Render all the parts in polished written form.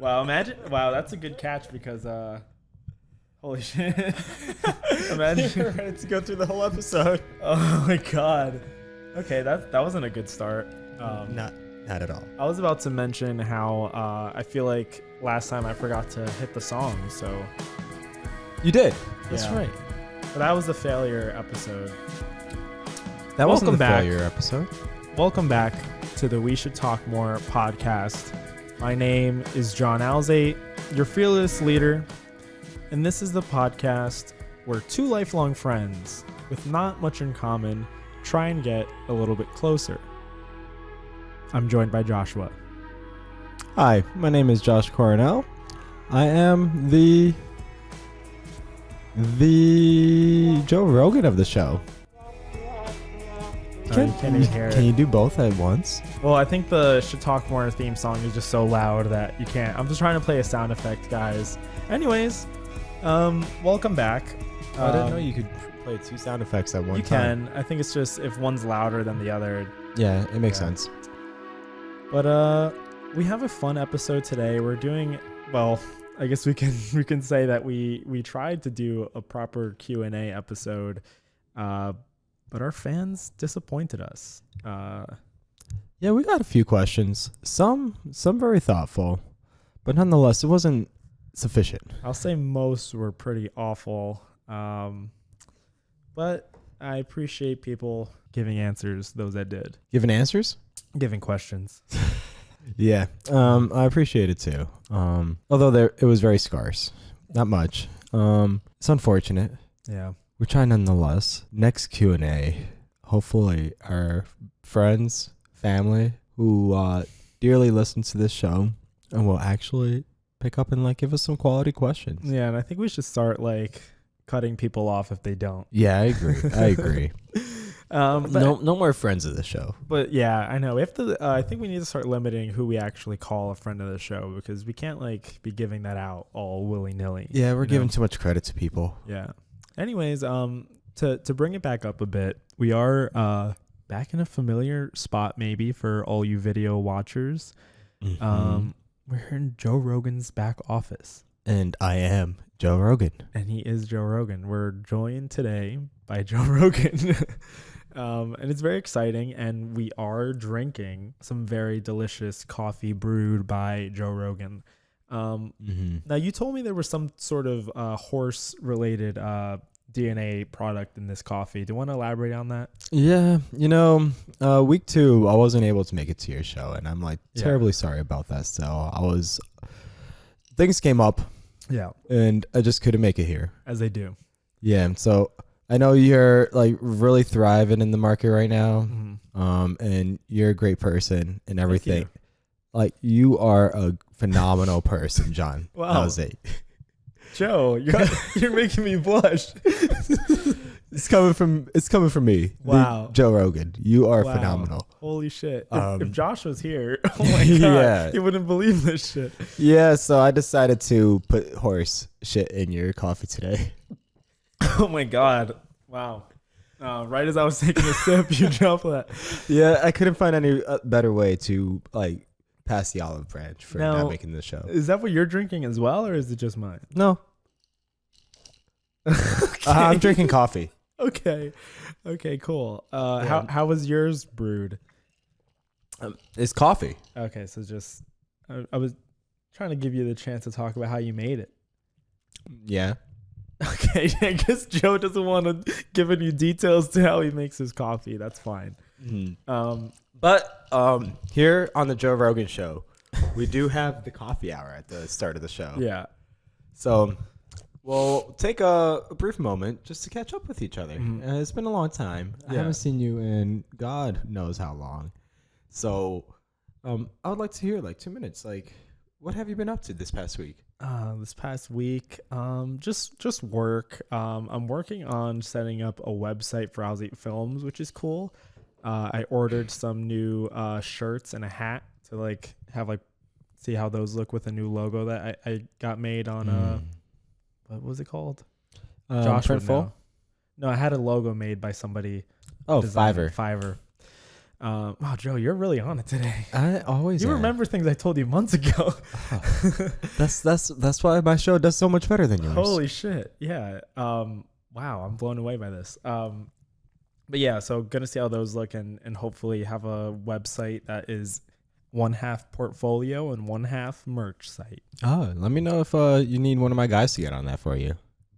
Wow, imagine. Wow, that's a good catch because holy shit. Imagine You're ready to go through the whole episode. Oh my god. Okay, that wasn't a good start. Not at all. I was about to mention how I feel like last time I forgot to hit the song, so You did. That's Yeah. right. but that was a failure episode. That wasn't Welcome the back. failure episode. Welcome back to the We Should Talk More podcast. My name is John Alzate, your fearless leader, and this is the podcast where two lifelong friends with not much in common try and get a little bit closer. I'm joined by Joshua. Hi, my name is Josh Coronel. I am the Joe Rogan of the show. You can't even hear Can it. you do both at once? Well, I think the Should Talk More theme song is just so loud that you can't. I'm just trying to play a sound effect, guys. Anyways, welcome back. I didn't know you could play two sound effects at one You time. can. I think it's just if one's louder than the other. Yeah, it makes Yeah. sense. But we have a fun episode today. We're doing well. I guess we can say that we tried to do a proper Q&A episode, but our fans disappointed us. Yeah, we got a few questions. Some very thoughtful, but nonetheless, it wasn't sufficient. I'll say most were pretty awful, but I appreciate people giving answers. Those that did, Given answers? giving questions. Yeah, I appreciate it too. Although it was very scarce, not much. It's unfortunate. Yeah. We try nonetheless. Next Q&A, hopefully our friends, family who dearly listen to this show and will actually pick up and give us some quality questions. Yeah, and I think we should start cutting people off if they don't. Yeah, I agree. I agree. But, No more friends of the show. But yeah, I know. We have to. I think we need to start limiting who we actually call a friend of the show because we can't be giving that out all willy nilly. Yeah, we're giving too much credit to people. Yeah. Anyways, to bring it back up a bit, we are back in a familiar spot maybe for all you video watchers. Mhm. We're in Joe Rogan's back office. And I am Joe Rogan. And he is Joe Rogan. We're joined today by Joe Rogan. And it's very exciting. And we are drinking some very delicious coffee brewed by Joe Rogan. Now, you told me there was some sort of horse-related DNA product in this coffee. Do you want to elaborate on that? Yeah, week 2, I wasn't able to make it to your show, and I'm terribly sorry about that. So things came up, Yeah, and I just couldn't make it here. as they do. Yeah, so I know you're really thriving in the market right now, and you're a great person and everything. You are a phenomenal person, John. Wow. How's it? Joe, you're making me blush. It's coming from me. Wow. Joe Rogan. You are Wow. phenomenal. Holy shit. Um, if Josh was here, oh my God, Yeah. he wouldn't believe this shit. Yeah, so I decided to put horse shit in your coffee today. Oh my God. Wow. Right as I was taking a sip, you dropped that. Yeah, I couldn't find any better way to pass the olive branch for Now- not making the show. Is that what you're drinking as well, or is it just mine? No, Okay. I'm drinking coffee. Okay. Okay, cool. Yeah. How was yours brewed? It's coffee. Okay, so just I was trying to give you the chance to talk about how you made it. Yeah. Okay, I guess Joe doesn't want to give any details to how he makes his coffee. That's fine. But here on the Joe Rogan show, we do have the coffee hour at the start of the show. Yeah. So we'll take a brief moment just to catch up with each other. It's been a long time. I Yeah. haven't seen you in God knows how long. So I would like to hear 2 minutes. What have you been up to this past week? This past week, just work. I'm working on setting up a website for AlzateFilms, which is cool. I ordered some new shirts and a hat to have see how those look with a new logo that I got made on what was it called? Josh would Printful? know. No, I had a logo made by somebody. Oh, designer, Fiverr. Fiverr. Joe, you're really on it today. I always You am. remember things I told you months ago. That's why my show does so much better than yours. Holy shit. Yeah. Wow, I'm blown away by this. But yeah, so gonna see how those look and hopefully have a website that is one half portfolio and one half merch site. Oh, let me know if you need one of my guys to get on that for you.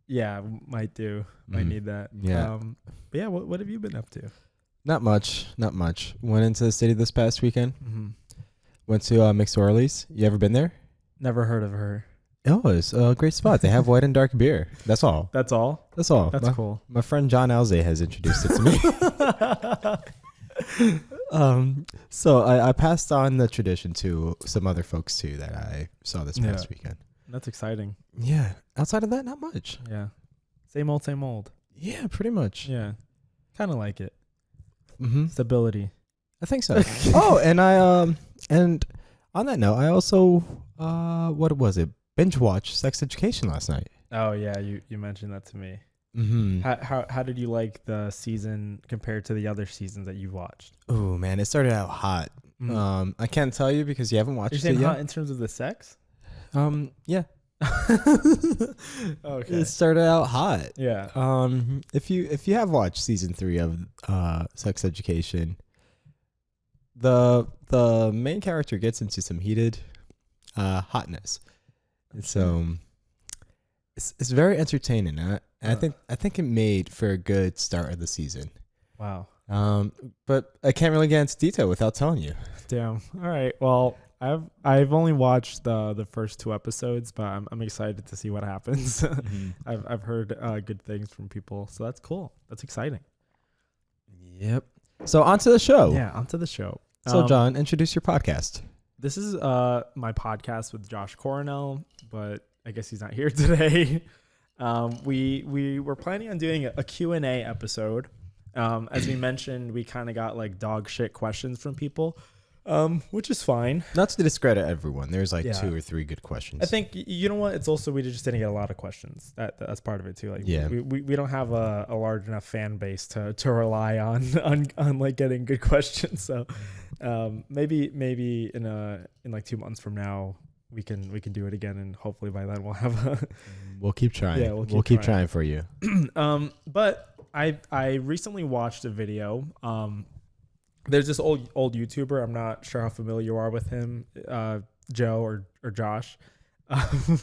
Yeah, might need that. Yeah. But yeah, what have you been up to? Not much. Went into the city this past weekend. Mm-hmm. Went to McSorley's. You ever been there? Never heard of her. Oh, it's a great spot. They have white and dark beer. That's all. That's all? That's all. That's cool. My friend John Alzate has introduced it to me. So I passed on the tradition to some other folks too that I saw this past weekend. That's exciting. Yeah. Outside of that, not much. Yeah. Same old. Yeah, pretty much. Yeah. Kind of like it. Mm-hmm. Stability. I think so. Oh, and and on that note, I also what was it? Binge watched Sex Education last night. Oh yeah, you mentioned that to me. Mm-hmm. How did you like the season compared to the other seasons that you've watched? Oh man, it started out hot. I can't tell you because you haven't watched You're saying it yet. hot in terms of the sex? Yeah. Okay. It started out hot. Yeah. If you have watched season 3 of Sex Education, the main character gets into some heated hotness. And so it's very entertaining. I think it made for a good start of the season. Wow. But I can't really get into detail without telling you. Damn. All right. Well, I've only watched the first 2 episodes, but I'm excited to see what happens. Mm-hmm. I've heard good things from people, so that's cool. That's exciting. Yep. So on to the show. Yeah, onto the show. So John, introduce your podcast. This is my podcast with Josh Coronel, but I guess he's not here today. We were planning on doing a Q&A episode. As we mentioned, we kind of got like dog shit questions from people, which is fine. Not to discredit everyone. There's like Yeah. 2 or 3 good questions. I think, you know what? It's also, we just didn't get a lot of questions. That's part of it too. Like, Yeah. we don't have a large enough fan base to rely on like getting good questions. So, maybe in like 2 months from now, we can do it again, and hopefully by then we'll have We'll keep trying. Yeah, we'll keep trying for you. But I recently watched a video. There's this old YouTuber. I'm not sure how familiar you are with him, Joe or Josh,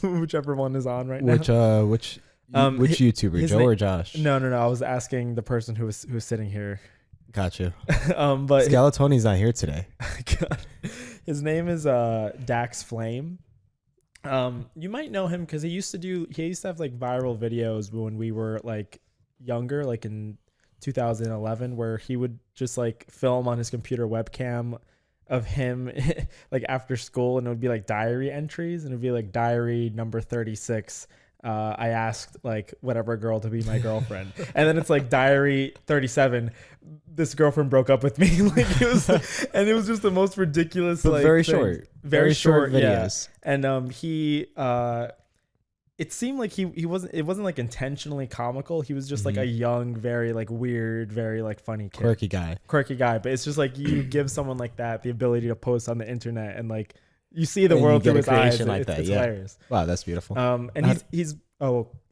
whichever one is on right now. Which YouTuber, Joe or Josh? No. I was asking the person who was sitting here. Gotcha. But Skeletoni's not here today. God, his name is Dax Flame. You might know him because he used to have like viral videos when we were like younger, like in 2011, where he would just like film on his computer webcam of him like after school, and it would be like diary entries, and it would be like diary number 36. I asked like whatever girl to be my girlfriend, and then it's like diary 37. This girlfriend broke up with me. Like it was just the most ridiculous, But like very thing. short, very short videos. Yeah. And he it seemed like it wasn't like intentionally comical. He was just like a young, very like weird, very like funny kid. Quirky guy. But it's just like you give someone like that the ability to post on the internet, and like you see the world through his eyes. It's hilarious. Wow, that's beautiful. And he's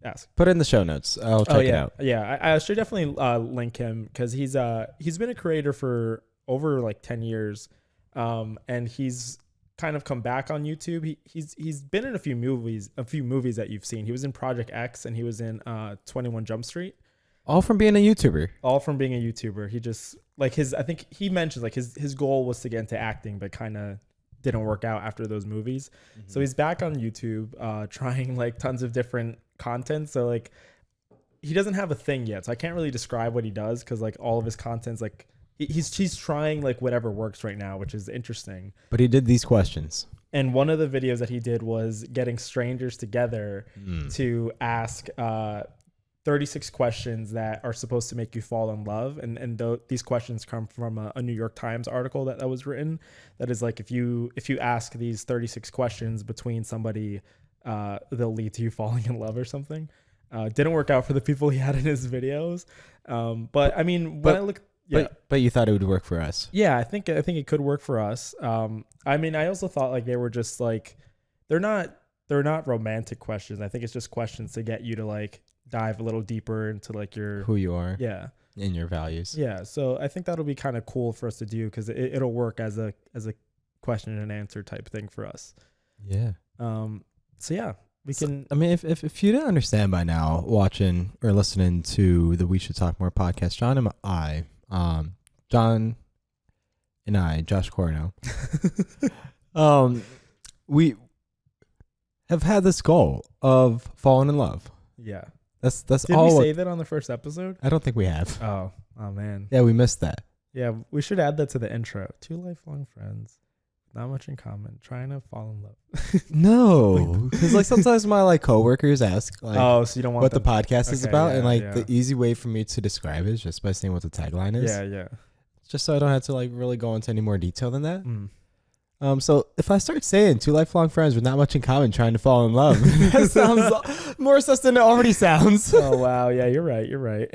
ask. Put it in the show notes. I'll check it out. Yeah, I should definitely link him because he's been a creator for over like 10 years, and he's kind of come back on YouTube. He's been in a few movies that you've seen. He was in Project X, and he was in 21 Jump Street. All from being a YouTuber. All from being a YouTuber. He just like I think he mentions like his goal was to get into acting, but kind of didn't work out after those movies. So he's back on YouTube, trying like tons of different content. So like he doesn't have a thing yet, so I can't really describe what he does because like all of his content's like he's trying like whatever works right now, which is interesting. But he did these questions. And one of the videos that he did was getting strangers together to ask 36 questions that are supposed to make you fall in love. And these questions come from a New York Times article that was written. That is like, if you ask these 36 questions between somebody, they'll lead to you falling in love or something. Didn't work out for the people he had in his videos. But I mean, when I look, yeah. But you thought it would work for us. Yeah, I think it could work for us. I mean, I also thought like they were just like they're not romantic questions. I think it's just questions to get you to like dive a little deeper into like your Who you are. yeah. And your values. Yeah, so I think that'll be kind of cool for us to do because it'll work as a question and answer type thing for us. Yeah. So yeah, we can. I mean, if you didn't understand by now, watching or listening to the We Should Talk More podcast, John and I, Josh Corno, we have had this goal of falling in love. Yeah. That's Did all. we say that on the first episode? I don't think we have. Oh man. Yeah, we missed that. Yeah, we should add that to the intro. 2 lifelong friends, not much in common, trying to fall in love. No, because like sometimes my like coworkers ask like, oh, so you don't want what the podcast is Okay, about, yeah, and like yeah. the easy way for me to describe it is just by saying what the tagline is. Yeah. Just so I don't have to like really go into any more detail than that. Mm. So if I start saying 2 lifelong friends with not much in common trying to fall in love, that sounds more sus than it already sounds. Oh wow, yeah, you're right.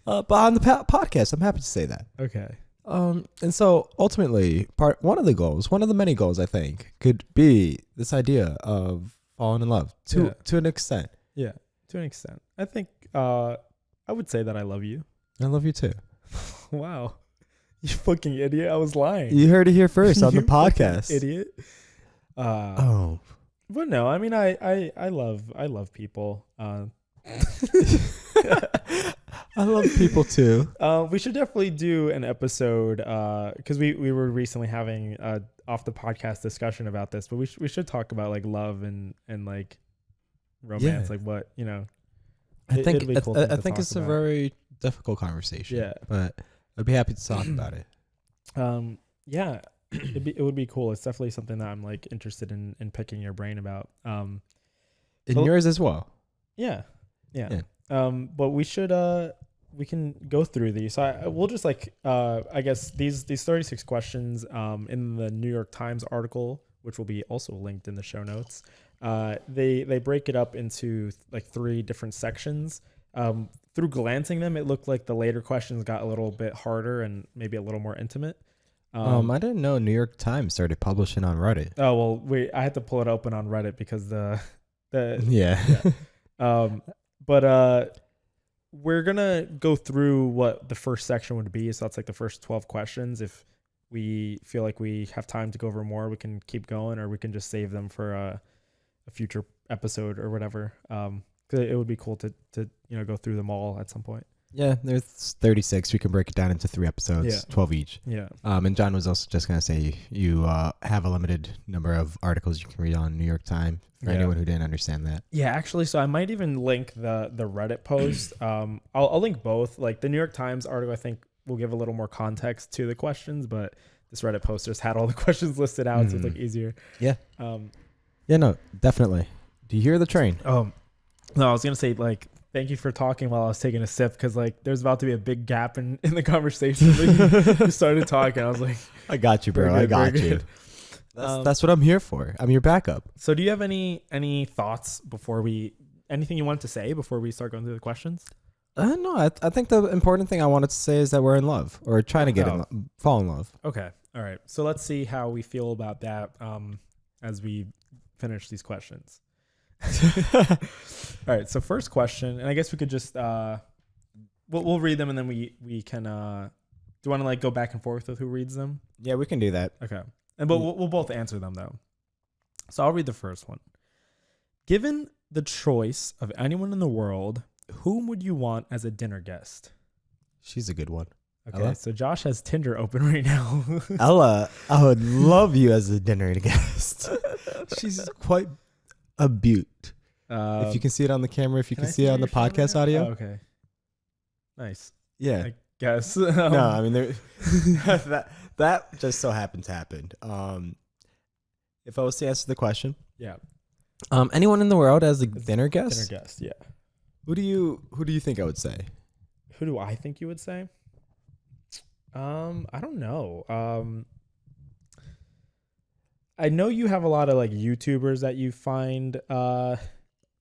But on the podcast, I'm happy to say that. Okay. And so ultimately, one of the many goals I think could be this idea of falling in love to an extent. Yeah, to an extent. I think I would say that I love you. I love you too. Wow. You fucking idiot. I was lying. You heard it here first on the You fucking podcast. Idiot. Oh. But no, I mean I love people. I love people too. We should definitely do an episode because we were recently having off the podcast discussion about this, but we should talk about like love and like romance, like what I think it'd be a cool thing I to think talk it's a about. very difficult conversation. Yeah. But I'd be happy to talk about it. Yeah, it would be cool. It's definitely something that I'm like interested in picking your brain about. And yours as well. Yeah. But we should we can go through these. So we'll just like I guess these 36 questions in the New York Times article, which will be also linked in the show notes. They break it up into like 3 different sections. Through glancing them, it looked like the later questions got a little bit harder and maybe a little more intimate. I didn't know New York Times started publishing on Reddit. Oh well, wait, I had to pull it open on Reddit because the Yeah. But we're gonna go through what the first section would be. So that's like the first 12 questions. If we feel like we have time to go over more, we can keep going, or we can just save them for a future episode or whatever. Cause it would be cool to go through them all at some point. Yeah, there's 36. We can break it down into 3 episodes, 12 each. Yeah. And John was also just going to say you have a limited number of articles you can read on New York Times for anyone who didn't understand that. Yeah, actually, so I might even link the Reddit post. I'll link both. Like the New York Times article, I think will give a little more context to the questions, but this Reddit post just had all the questions listed out, so it's like easier. Yeah. Yeah, no, definitely. Do you hear the train? No, I was going to say like, thank you for talking while I was taking a sip because like there's about to be a big gap in the conversation. You started talking. I was like, I got you, bro. Very I good, got very you. good. That's what I'm here for. I'm your backup. So do you have any thoughts anything you want to say before we start going through the questions? No, I think the important thing I wanted to say is that we're in love or trying to fall in love. Okay. All right. So let's see how we feel about that as we finish these questions. All right. So first question, and I guess we could just we'll read them and then we can do you want to like go back and forth with who reads them? Yeah, we can do that. Okay. And but we'll both answer them though. So I'll read the first one. Given the choice of anyone in the world, whom would you want as a dinner guest? She's a good one. Okay. Ella? So Josh has Tinder open right now. Ella, I would love you as a dinner guest. She's quite a beaut. If you can see it on the camera, if you can see it on the podcast audio. Oh, okay. Nice. Yeah. I guess. No, I mean that just so happened to happen. If I was to answer the question, yeah. Anyone in the world as a dinner guest? Dinner guest, yeah. Who do you think I would say? Who do I think you would say? I don't know. I know you have a lot of like YouTubers that you find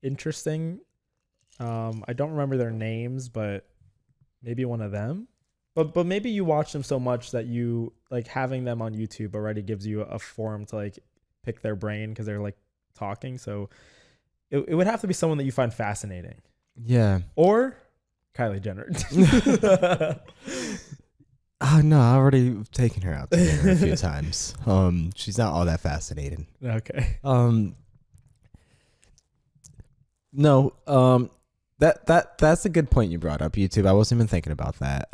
interesting. I don't remember their names, but maybe one of them. But maybe you watch them so much that you like having them on YouTube already gives you a forum to like pick their brain because they're like talking. So it would have to be someone that you find fascinating. Yeah. Or Kylie Jenner. Oh no, I already taken her out to dinner a few times. She's not all that fascinating. Okay. No, that's a good point you brought up, YouTube. I wasn't even thinking about that.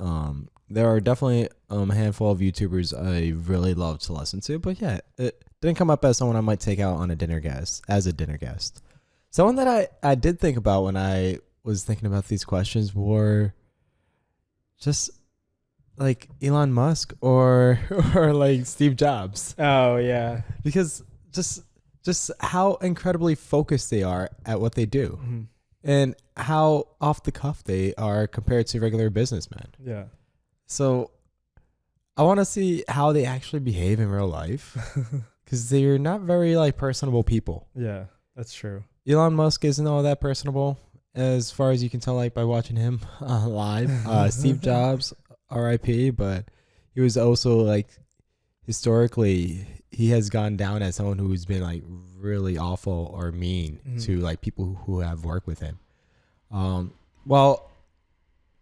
There are definitely a handful of YouTubers I really love to listen to, but yeah, it didn't come up as someone I might take out on a dinner guest, as a dinner guest. Someone that I did think about when I was thinking about these questions were just like Elon Musk or like Steve Jobs. Oh yeah. Because just how incredibly focused they are at what they do. Mm-hmm. And how off the cuff they are compared to regular businessmen. Yeah. So I want to see how they actually behave in real life because they're not very like personable people. Yeah, that's true. Elon Musk isn't all that personable as far as you can tell, like by watching him live. Steve Jobs, RIP, but he was also like historically he has gone down as someone who's been like really awful or mean to like people who have worked with him. Well,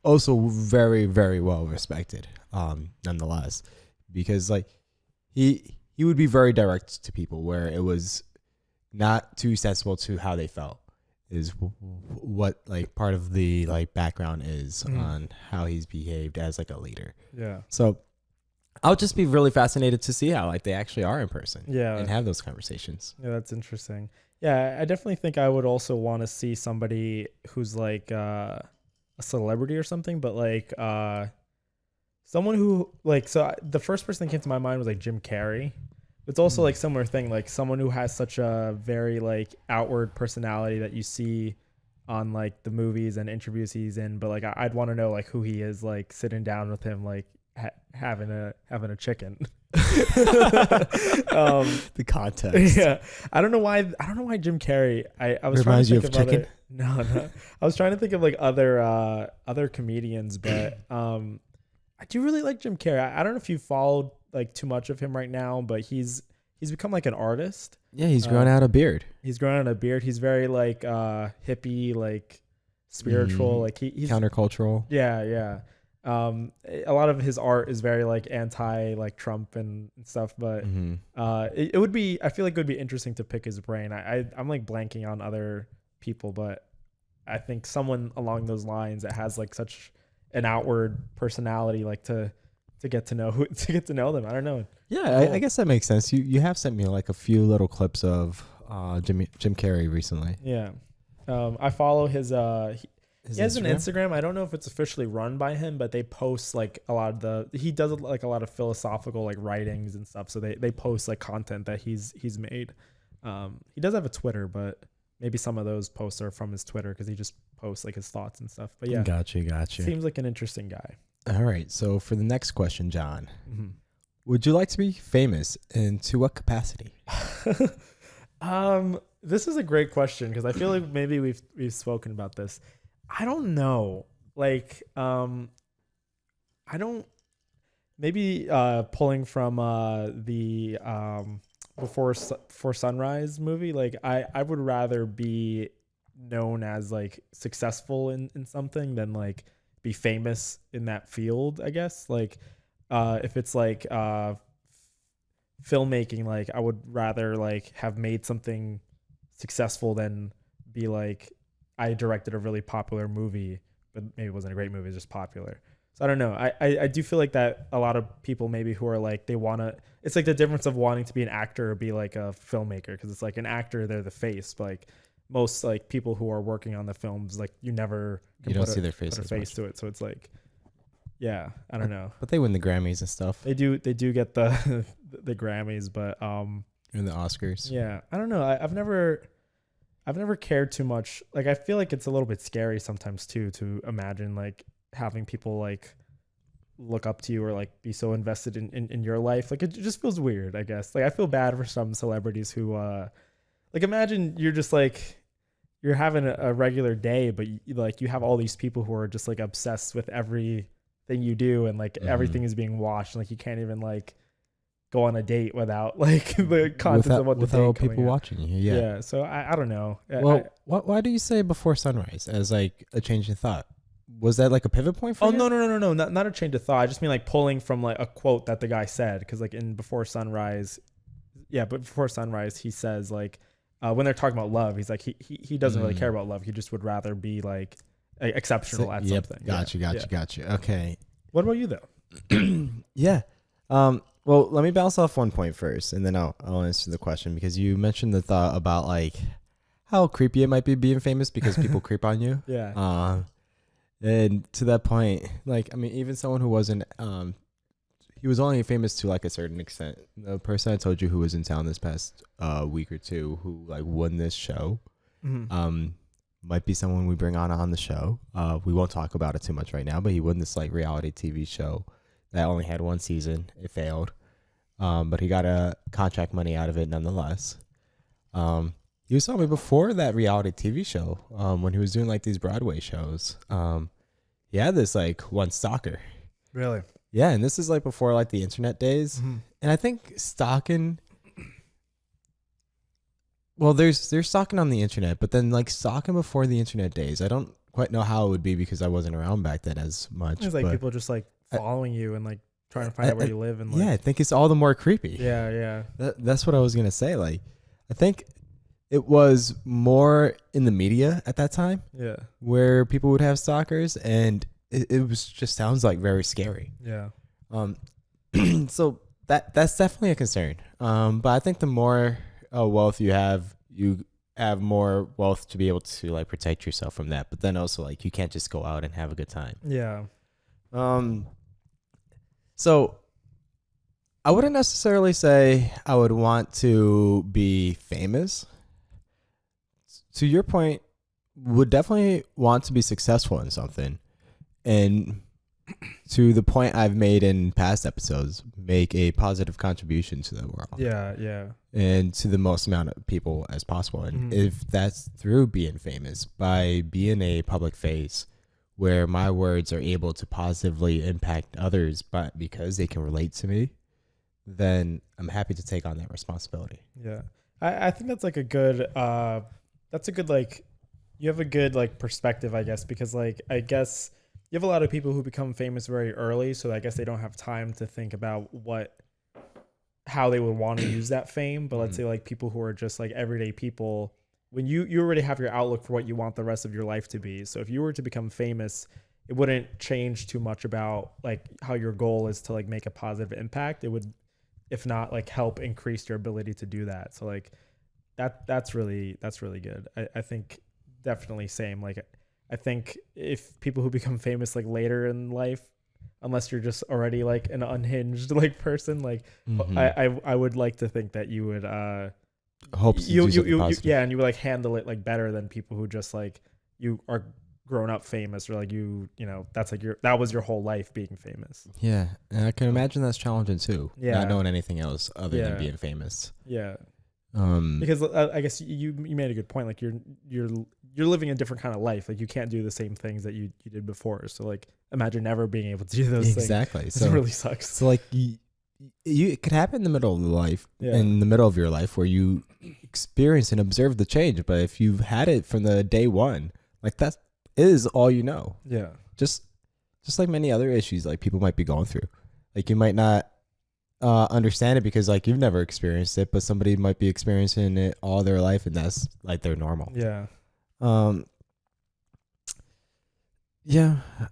also very, very well respected, nonetheless, because like he would be very direct to people where it was not too sensible to how they felt is what like part of the like background is on how he's behaved as like a leader. Yeah. So I'll just be really fascinated to see how like they actually are in person. Yeah. And have those conversations. Yeah, that's interesting. Yeah, I definitely think I would also want to see somebody who's like a celebrity or something, but like someone who like the first person that came to my mind was like Jim Carrey. It's also like similar thing, like someone who has such a very like outward personality that you see on like the movies and interviews he's in, but like I'd want to know like who he is, like sitting down with him, like having a chicken. The context. Yeah, I don't know why Jim Carrey. I was Reminds trying you to of think chicken? No. I was trying to think of like other comedians, but I do really like Jim Carrey. I don't know if you followed like too much of him right now, but he's become like an artist. Yeah, he's grown out a beard. He's grown out a beard. He's very like hippie, like spiritual, like he's countercultural. Yeah. A lot of his art is very like anti like Trump and stuff, but it would be, I feel like it would be interesting to pick his brain. I'm like blanking on other people, but I think someone along those lines that has like such an outward personality, like to get to know them. I don't know. Yeah, I guess that makes sense. You have sent me like a few little clips of Jim Carrey recently. Yeah. I follow his he has an Instagram. I don't know if it's officially run by him, but they post like he does like a lot of philosophical like writings and stuff. So they post like content that he's made. He does have a Twitter, but maybe some of those posts are from his Twitter because he just posts like his thoughts and stuff. But yeah, gotcha. Seems like an interesting guy. All right. So for the next question, John, would you like to be famous and to what capacity? This is a great question because I feel like maybe we've spoken about this. I don't know. Like, I don't. Maybe pulling from the Before Sunrise movie. Like, I would rather be known as like successful in something than like be famous in that field. I guess like if it's like filmmaking, like I would rather like have made something successful than be like I directed a really popular movie, but maybe it wasn't a great movie, it was just popular. So I don't know. I do feel like that a lot of people maybe who are like, they want to, it's like the difference of wanting to be an actor or be like a filmmaker. Because it's like an actor, they're the face. But like most like people who are working on the films, like you never can don't see their face put a face to it. So it's like, yeah, I don't know. But they win the Grammys and stuff. They do get the the Grammys, but and the Oscars. Yeah, I don't know. I've never cared too much. Like, I feel like it's a little bit scary sometimes too, to imagine like having people like look up to you or like be so invested in your life. Like, it just feels weird, I guess. Like, I feel bad for some celebrities who, like, imagine you're just like, you're having a regular day, but you have all these people who are just like obsessed with every thing you do, and like everything is being watched, and like you can't even like go on a date without like the contents of what the date without coming people out. watching you. Yeah. So I don't know. Well, why do you say before sunrise as like a change in thought? Was that like a pivot point for you? No, not a change of thought. I just mean like pulling from like a quote that the guy said, because like in Before Sunrise, but Before Sunrise he says like when they're talking about love, he's like he doesn't really care about love. He just would rather be like exceptional at something. Got you. Okay. What about you though? Yeah. Well, let me bounce off one point first, and then I'll answer the question, because you mentioned the thought about like how creepy it might be being famous because people creep on you. Yeah. And to that point, like, I mean, even someone who wasn't, he was only famous to like a certain extent. The person I told you who was in town this past week or two who like won this show, might be someone we bring on the show. We won't talk about it too much right now, but he won this like reality TV show that only had one season. It failed. But he got a contract money out of it nonetheless. He was telling me before that reality TV show, when he was doing like these Broadway shows, he had this like one stalker. Really? Yeah, and this is like before like the internet days. And I think stalking, well, there's stalking on the internet, but then like stalking before the internet days, I don't quite know how it would be because I wasn't around back then as much. It's like people just like following you and like trying to find out where you live, and like, yeah, I think it's all the more creepy. Yeah. That's what I was gonna say. Like, I think it was more in the media at that time. Yeah. Where people would have stalkers, and it was just sounds like very scary. Yeah. So that's definitely a concern. But I think the more wealth you have more wealth to be able to like protect yourself from that. But then also like you can't just go out and have a good time. Yeah. So I wouldn't necessarily say I would want to be famous. To your point, would definitely want to be successful in something. And to the point I've made in past episodes, make a positive contribution to the world. Yeah. And to the most amount of people as possible. And if that's through being famous, by being a public face, where my words are able to positively impact others, but because they can relate to me, then I'm happy to take on that responsibility. Yeah. I think that's like a good, like, you have a good like perspective, I guess, because like, I guess you have a lot of people who become famous very early. So I guess they don't have time to think about how they would want to use that fame. But let's say like people who are just like everyday people, when you already have your outlook for what you want the rest of your life to be. So if you were to become famous, it wouldn't change too much about like how your goal is to like make a positive impact. It would, if not like help increase your ability to do that. So like that's really good. I think definitely same. Like I think if people who become famous like later in life, unless you're just already like an unhinged like person, like I would like to think that you would hope you and you would like handle it like better than people who just like you are grown up famous, or like you know that's like that was your whole life being famous. Yeah, and I can imagine that's challenging too. Yeah, not knowing anything else other than being famous. Yeah. Because I guess you made a good point. Like you're living a different kind of life. Like you can't do the same things that you did before. So like imagine never being able to do those things. Exactly. So it really sucks. So like it could happen in the middle of your life where you experience and observe the change. But if you've had it from the day one, like that is all you know. Yeah. Just like many other issues like people might be going through. Like you might not understand it because like you've never experienced it, but somebody might be experiencing it all their life, and that's like their normal. Yeah.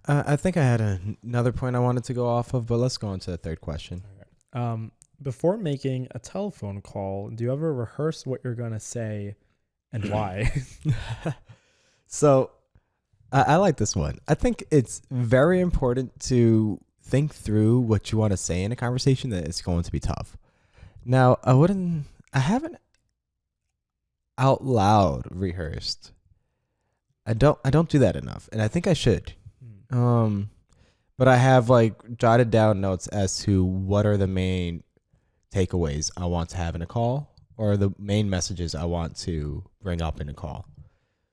I think I had another point I wanted to go off of, but let's go on to the third question. Before making a telephone call, do you ever rehearse what you're gonna say and why? So I like this one. I think it's very important to think through what you want to say in a conversation that is going to be tough. Now, I haven't out loud rehearsed. I don't do that enough, and I think I should. But I have like jotted down notes as to what are the main takeaways I want to have in a call, or the main messages I want to bring up in a call.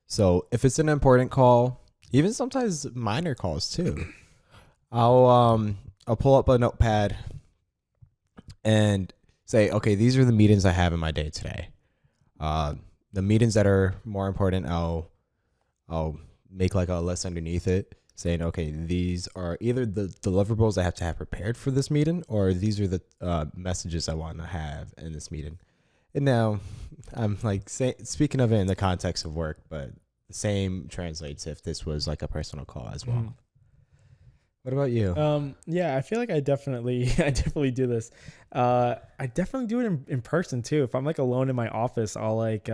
So if it's an important call, even sometimes minor calls too, I'll pull up a notepad and say, okay, these are the meetings I have in my day today. The meetings that are more important, I'll make like a list underneath it saying, okay, these are either the deliverables I have to have prepared for this meeting, or these are the messages I want to have in this meeting. And now I'm like speaking of it in the context of work, but the same translates if this was like a personal call as well. Mhm. What about you? Yeah, I feel like I definitely do this. I definitely do it in person too. If I'm like alone in my office, I'll like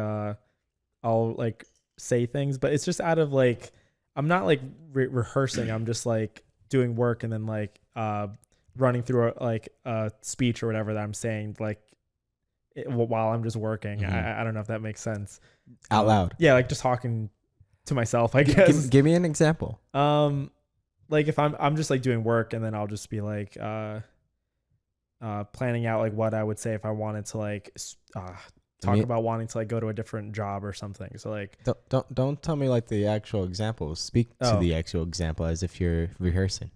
say things, but it's just out of like, I'm not like rehearsing. I'm just like doing work and then like running through a speech or whatever that I'm saying like while I'm just working. Mhm. I don't know if that makes sense. Out loud. Yeah, like just talking to myself, I guess. Give me an example. Like if I'm just like doing work and then I'll just be like planning out like what I would say if I wanted to like talk about wanting to like go to a different job or something. So like Don't tell me like the actual example. Speak to the actual example as if you're rehearsing.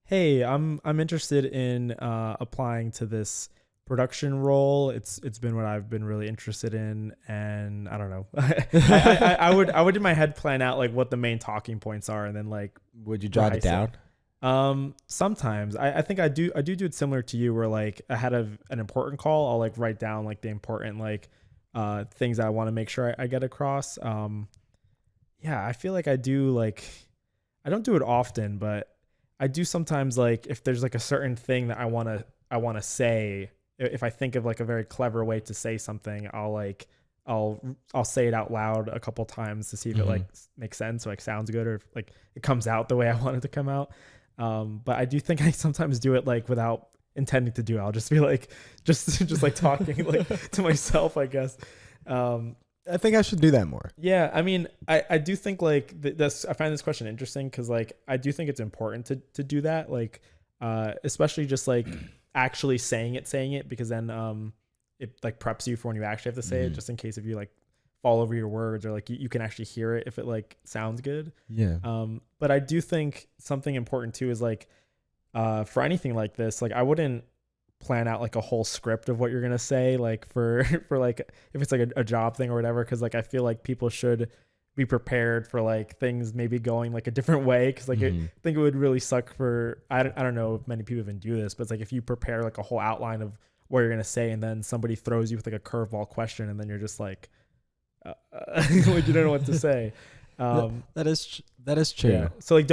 Hey, I'm interested in applying to this production role. It's been what I've been really interested in, and I don't know. I would in my head plan out like what the main talking points are, and then like would you jot it down? Sometimes I think I do it similar to you, where like ahead of an important call, I'll like write down like the important like things that I want to make sure I get across. Yeah, I feel like I do like, I don't do it often, but I do sometimes, like if there's like a certain thing that I want to say, if I think of like a very clever way to say something, I'll say it out loud a couple times to see if it like makes sense or like sounds good, or if like it comes out the way I want it to come out. But I do think I sometimes do it like without intending to do it. I'll just be like, just like talking like to myself, I guess. I think I should do that more. Yeah, I mean, I do think like this. I find this question interesting because like I do think it's important to do that, like especially just like actually saying it, because then it like preps you for when you actually have to say it, just in case if you like fall over your words, or like you can actually hear it if it like sounds good. Yeah. But I do think something important too is like for anything like this, like I wouldn't plan out like a whole script of what you're gonna say, like for like if it's like a job thing or whatever, because like I feel like people should be prepared for like things maybe going like a different way, because like I think it would really suck for I don't know if many people even do this, but it's like if you prepare like a whole outline of what you're gonna say and then somebody throws you with like a curveball question and then you're just like like you don't know what to say. That is true. Yeah. So like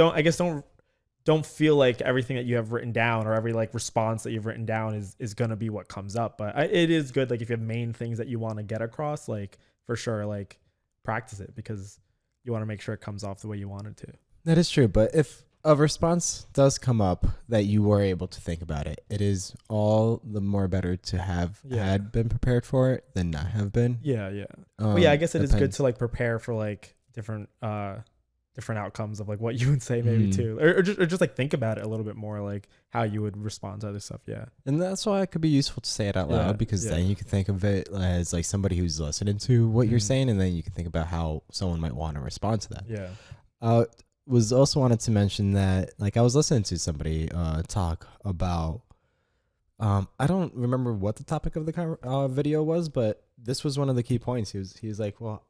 don't feel like everything that you have written down or every like response that you've written down is going to be what comes up. But it is good. Like if you have main things that you want to get across, like for sure, like practice it, because you want to make sure it comes off the way you want it to. That is true. But if a response does come up that you were able to think about it, it is all the more better to have had been prepared for it than not have been. Yeah. Yeah. Well, yeah, I guess it is good to like prepare for like different outcomes of like what you would say maybe too, or just like think about it a little bit more, like how you would respond to other stuff. Yeah. And that's why it could be useful to say it out loud, because then you can think of it as like somebody who's listening to what you're saying, and then you can think about how someone might want to respond to that. Yeah. Was also wanted to mention that like I was listening to somebody talk about I don't remember what the topic of the video was, but this was one of the key points. He was like, well,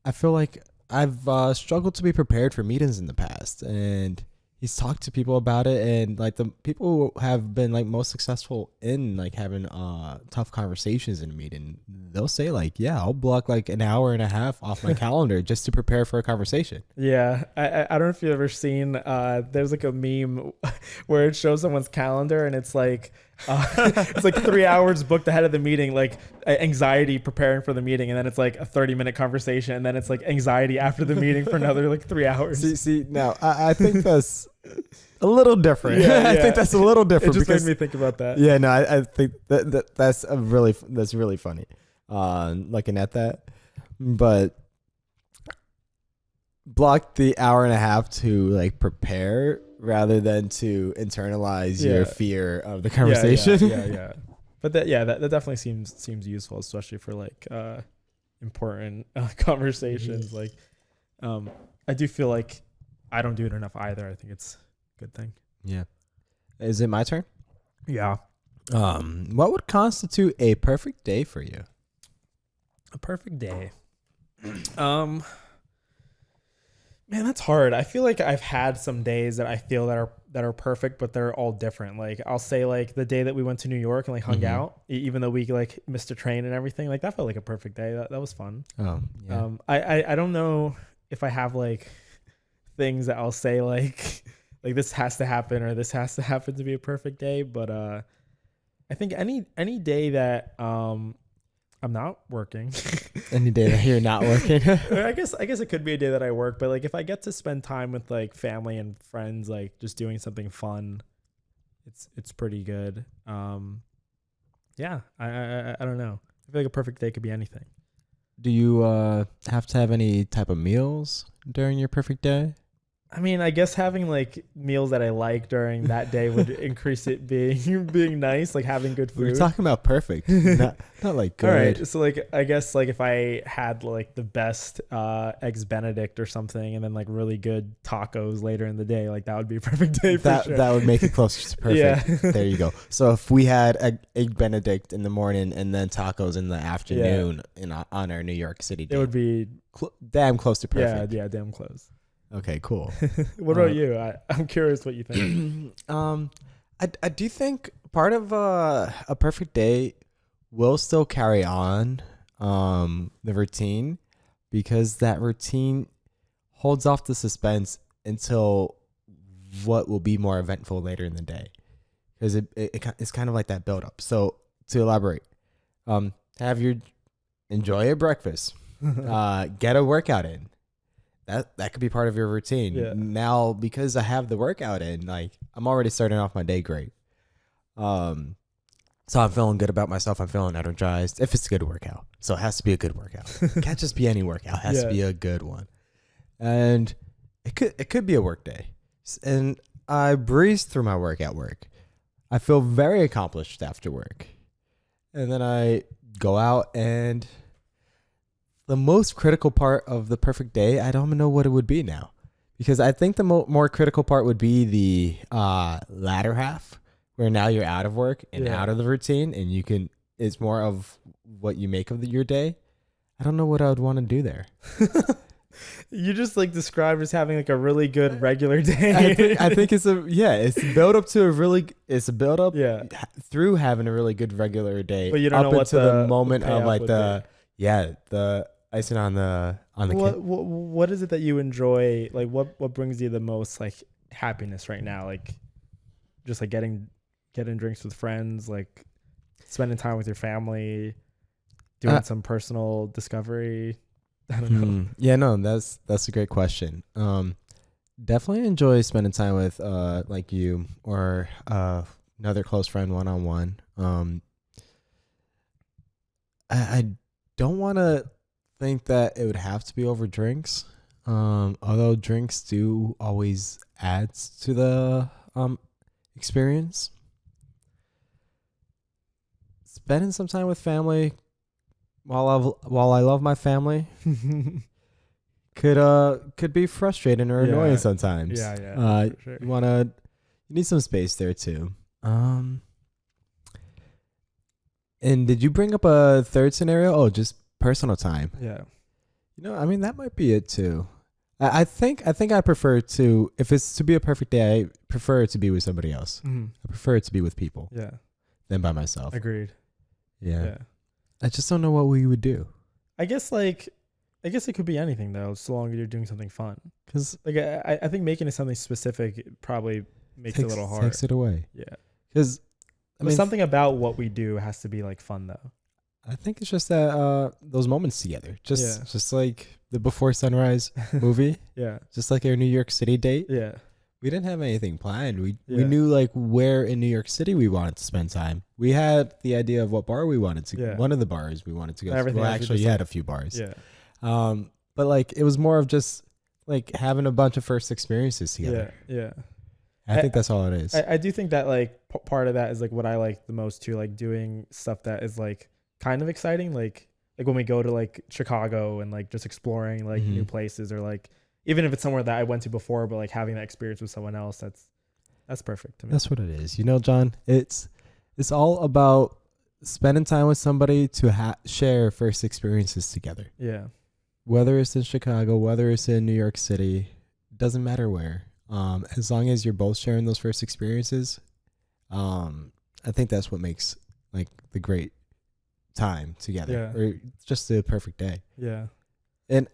I feel like I've struggled to be prepared for meetings in the past, and he's talked to people about it, and like the people who have been like most successful in like having tough conversations in a meeting, they'll say like, yeah, I'll block like an hour and a half off my calendar just to prepare for a conversation. Yeah, I don't know if you've ever seen there's like a meme where it shows someone's calendar and it's like it's like 3 hours booked ahead of the meeting, like anxiety preparing for the meeting, and then it's like a 30-minute conversation, and then it's like anxiety after the meeting for another like 3 hours. See now I think that's a little different. I think that's a little different. It just made me think about that. Yeah, no, I think that's really funny. Looking at that, but block the hour and a half to like prepare rather than to internalize your fear of the conversation. Yeah. But that definitely seems useful, especially for like important conversations. Like I do feel like I don't do it enough either. I think it's a good thing. Yeah. Is it my turn? Yeah. What would constitute a perfect day for you? A perfect day. Man, that's hard. I feel like I've had some days that I feel that are perfect, but they're all different. Like I'll say like the day that we went to New York and like hung out, even though we like missed a train and everything, like that felt like a perfect day. That was fun. Oh, yeah. I don't know if I have like things that I'll say like like this has to happen or this has to happen to be a perfect day, but I think any day that I'm not working. Any day that you're not working. I guess it could be a day that I work, but like if I get to spend time with like family and friends, like just doing something fun, it's pretty good. Yeah, I don't know. I feel like a perfect day could be anything. Do you have to have any type of meals during your perfect day? I mean, I guess having like meals that I like during that day would increase it being nice, like having good food. We're talking about perfect, not like good. All right, so like I guess like if I had like the best eggs Benedict or something, and then like really good tacos later in the day, like that would be a perfect day for sure. That would make it closer to perfect. Yeah. There you go. So if we had egg Benedict in the morning and then tacos in the afternoon on our New York City day, it would be damn close to perfect. Yeah, damn close. Okay, cool. What about you? I'm curious what you think. I do think part of a perfect day will still carry on the routine, because that routine holds off the suspense until what will be more eventful later in the day, because it's kind of like that build up. So to elaborate, enjoy your breakfast, get a workout in. That could be part of your routine. Yeah. Now, because I have the workout in, like I'm already starting off my day great. So I'm feeling good about myself. I'm feeling energized. If it's a good workout, so it has to be a good workout. It can't just be any workout. It has to be a good one. And it could be a work day. And I breeze through my work at work. I feel very accomplished after work. And then I go out, and the most critical part of the perfect day, I don't even know what it would be now, because I think the more critical part would be the latter half, where now you're out of work and out of the routine, and it's more of what you make of your day. I don't know what I would want to do there. You just like described as having like a really good regular day. I think it's a build up to through having a really good regular day. But you don't know what the moment of like the icing on the cake. What is it that you enjoy? Like what brings you the most like happiness right now? Like just like getting drinks with friends, like spending time with your family, doing some personal discovery. I don't know. Yeah, no, that's a great question. Definitely enjoy spending time with like you or another close friend one-on-one. I don't want to think that it would have to be over drinks, although drinks do always add to the experience. Spending some time with family, while I love my family, could be frustrating or annoying sometimes. Yeah. For sure. You need some space there too. And did you bring up a third scenario? Oh, just personal time. Yeah. I mean, that might be it too. I think I prefer to, if it's to be a perfect day, I prefer it to be with somebody else. Mm-hmm. I prefer it to be with people. Yeah. Than by myself. Agreed. Yeah. I just don't know what we would do. I guess it could be anything though, so long as you're doing something fun. Because like I think making it something specific probably makes it a little hard. Takes it away. Yeah. Because something about what we do has to be like fun though. I think it's just that those moments together, just like the Before Sunrise movie. Yeah. Just like our New York City date. Yeah. We didn't have anything planned. We knew like where in New York City we wanted to spend time. We had the idea of what bar we wanted to go. One of the bars we wanted to go to. Well, actually, you had a few bars. Yeah. But like it was more of just like having a bunch of first experiences together. Yeah. I think that's all it is. I do think that like part of that is like what I like the most too, like doing stuff that is like kind of exciting, like when we go to like Chicago and like just exploring like new places, or like even if it's somewhere that I went to before, but like having that experience with someone else, That's perfect to me. That's what it is. You know, John, it's all about spending time with somebody to share first experiences together. Yeah. Whether it's in Chicago, whether it's in New York City, doesn't matter where. As long as you're both sharing those first experiences, I think that's what makes like the great time together, or just the perfect day. Yeah. And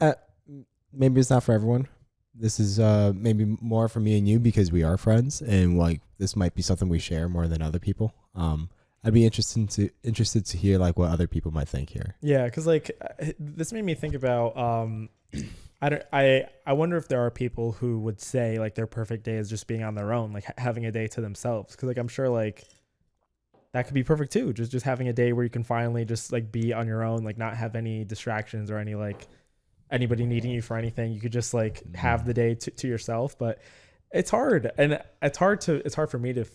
maybe it's not for everyone. This is maybe more for me and you because we are friends, and like this might be something we share more than other people. I'd be interested to hear like what other people might think here. Yeah, because like this made me think about I wonder if there are people who would say like their perfect day is just being on their own, like having a day to themselves. Because like I'm sure like that could be perfect too. Just having a day where you can finally just like be on your own, like not have any distractions or any like anybody needing you for anything. You could just like have the day to yourself. But it's hard, and it's hard for me to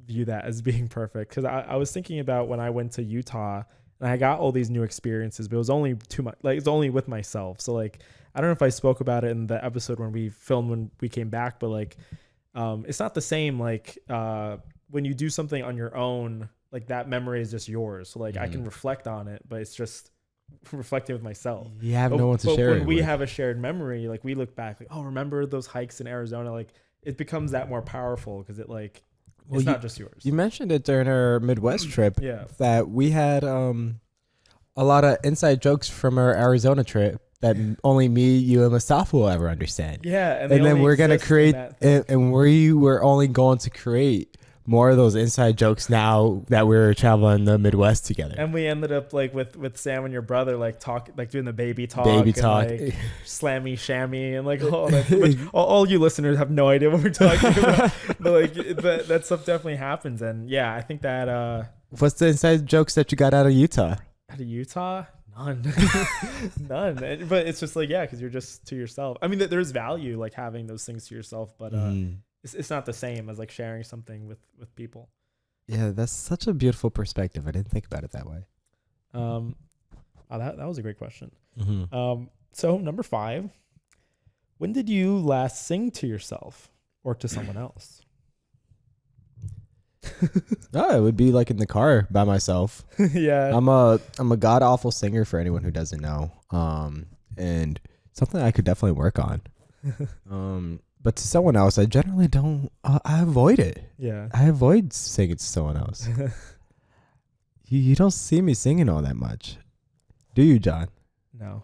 view that as being perfect, because I was thinking about when I went to Utah and I got all these new experiences, but it was only too much, like it's only with myself. So like I don't know if I spoke about it in the episode when we filmed when we came back, but like it's not the same like when you do something on your own, like that memory is just yours. So like I can reflect on it, but it's just reflecting with myself. You have no one to share it when we with. have a shared memory, like we look back like, oh, remember those hikes in Arizona? Like it becomes that more powerful because it like it's not just yours. You mentioned it during our Midwest trip. Yeah. That we had a lot of inside jokes from our Arizona trip that only me, you, and Mustafa will ever understand. Yeah, and then we're gonna create, and we were only going to create more of those inside jokes now that we're traveling the Midwest together. And we ended up like with Sam and your brother like doing the baby talk, and, like slammy shammy and like all that. Which all you listeners have no idea what we're talking about, but like that stuff definitely happens. And yeah, I think that what's the inside jokes that you got out of Utah? Out of Utah? None. None. But it's just like, yeah, because you're just to yourself. I mean, there's value like having those things to yourself, but it's not the same as like sharing something with people. Yeah, that's such a beautiful perspective. I didn't think about it that way. That was a great question. So number 5, when did you last sing to yourself or to someone else? Oh, it would be like in the car by myself. Yeah. I'm a god awful singer for anyone who doesn't know. And something I could definitely work on. But to someone else, I generally don't. I avoid it. Yeah. I avoid singing to someone else. You don't see me singing all that much, do you, John? No.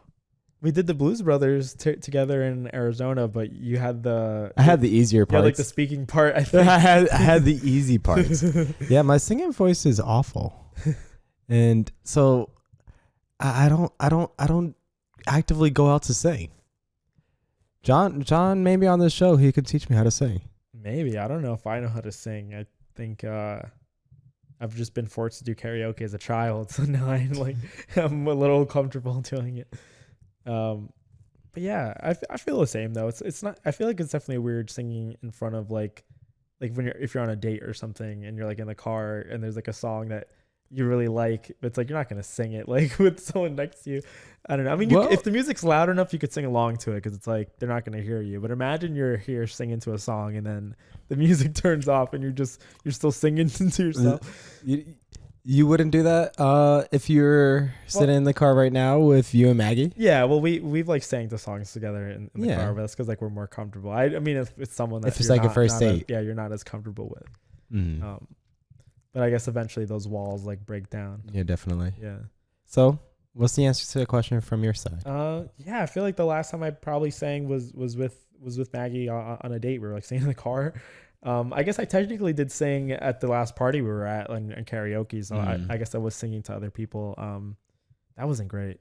We did the Blues Brothers together in Arizona, but you had I had the easier parts. Yeah, like the speaking part. I think I had the easy parts. Yeah, my singing voice is awful, and so I don't actively go out to sing. John, maybe on this show he could teach me how to sing. Maybe. I don't know if I know how to sing. I think I've just been forced to do karaoke as a child, so now I'm a little comfortable doing it. But yeah, I feel the same though. It's not. I feel like it's definitely weird singing in front of like if you're on a date or something and you're like in the car and there's like a song that you really like, but it's like you're not gonna sing it like with someone next to you. I don't know. I mean, if the music's loud enough, you could sing along to it because it's like they're not gonna hear you. But imagine you're here singing to a song and then the music turns off and you're still singing to yourself. You wouldn't do that if you're sitting in the car right now with you and Maggie? Yeah, well, we've like sang the songs together in the car, but that's because like we're more comfortable. I mean, if it's someone that if it's like a first date, you're not as comfortable with. But I guess eventually those walls like break down. Yeah, definitely. Yeah. So, what's the answer to the question from your side? Yeah, I feel like the last time I probably sang was with Maggie on a date. We were like singing in the car. I guess I technically did sing at the last party we were at and karaoke. So I guess I was singing to other people. That wasn't great.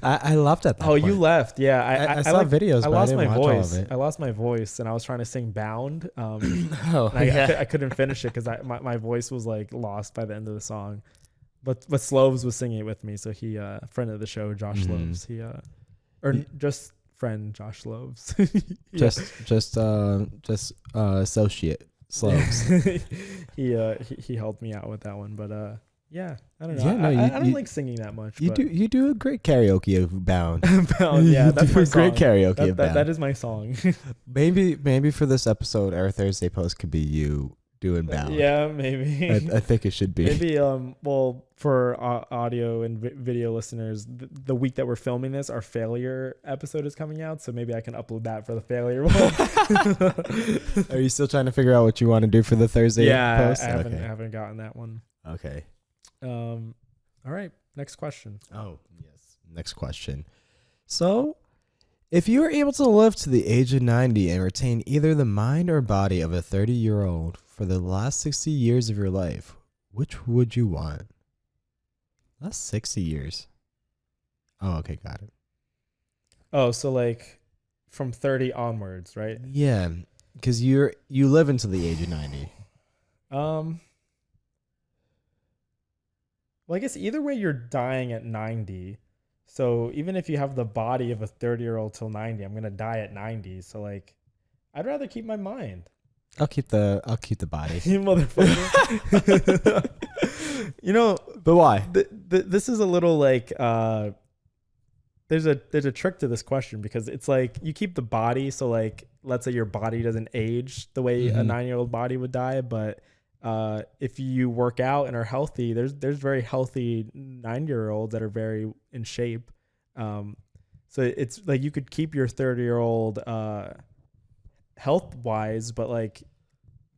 I left at that point. You left. Yeah. I saw videos, I but lost I didn't my watch voice. all of it. I lost my voice and I was trying to sing Bound. I I couldn't finish it because my voice was like lost by the end of the song. But Sloves was singing it with me. So he, friend of the show, Josh Sloves, just friend Josh Sloves. just associate Sloves. He helped me out with that one, but Yeah, I don't know. Yeah, no, I don't like singing that much. You do a great karaoke of Bound. Bound, yeah, that's my a song. great karaoke of Bound. That is my song. Maybe for this episode, our Thursday post could be you doing Bound. Yeah, maybe. I think it should be. Maybe well, for audio and video listeners, the week that we're filming this, our failure episode is coming out, so maybe I can upload that for the failure one. Are you still trying to figure out what you want to do for the Thursday post? I haven't gotten that one. Okay. All right, next question. Oh, yes. Next question. So, if you were able to live to the age of 90 and retain either the mind or body of a 30-year-old for the last 60 years of your life, which would you want? Last 60 years. Oh, okay, got it. Oh, so like from 30 onwards, right? Yeah, because you live until the age of 90. Well, I guess either way you're dying at 90. So even if you have the body of a 30-year-old till 90, I'm gonna die at 90. So like, I'd rather keep my mind. I'll keep the body. You motherfucker. You know, but why? This is a little like there's a trick to this question, because it's like you keep the body, so like let's say your body doesn't age the way a 9-year-old body would die, but if you work out and are healthy, there's very healthy 9-year-olds that are very in shape. So it's like you could keep your 30-year-old health wise, but like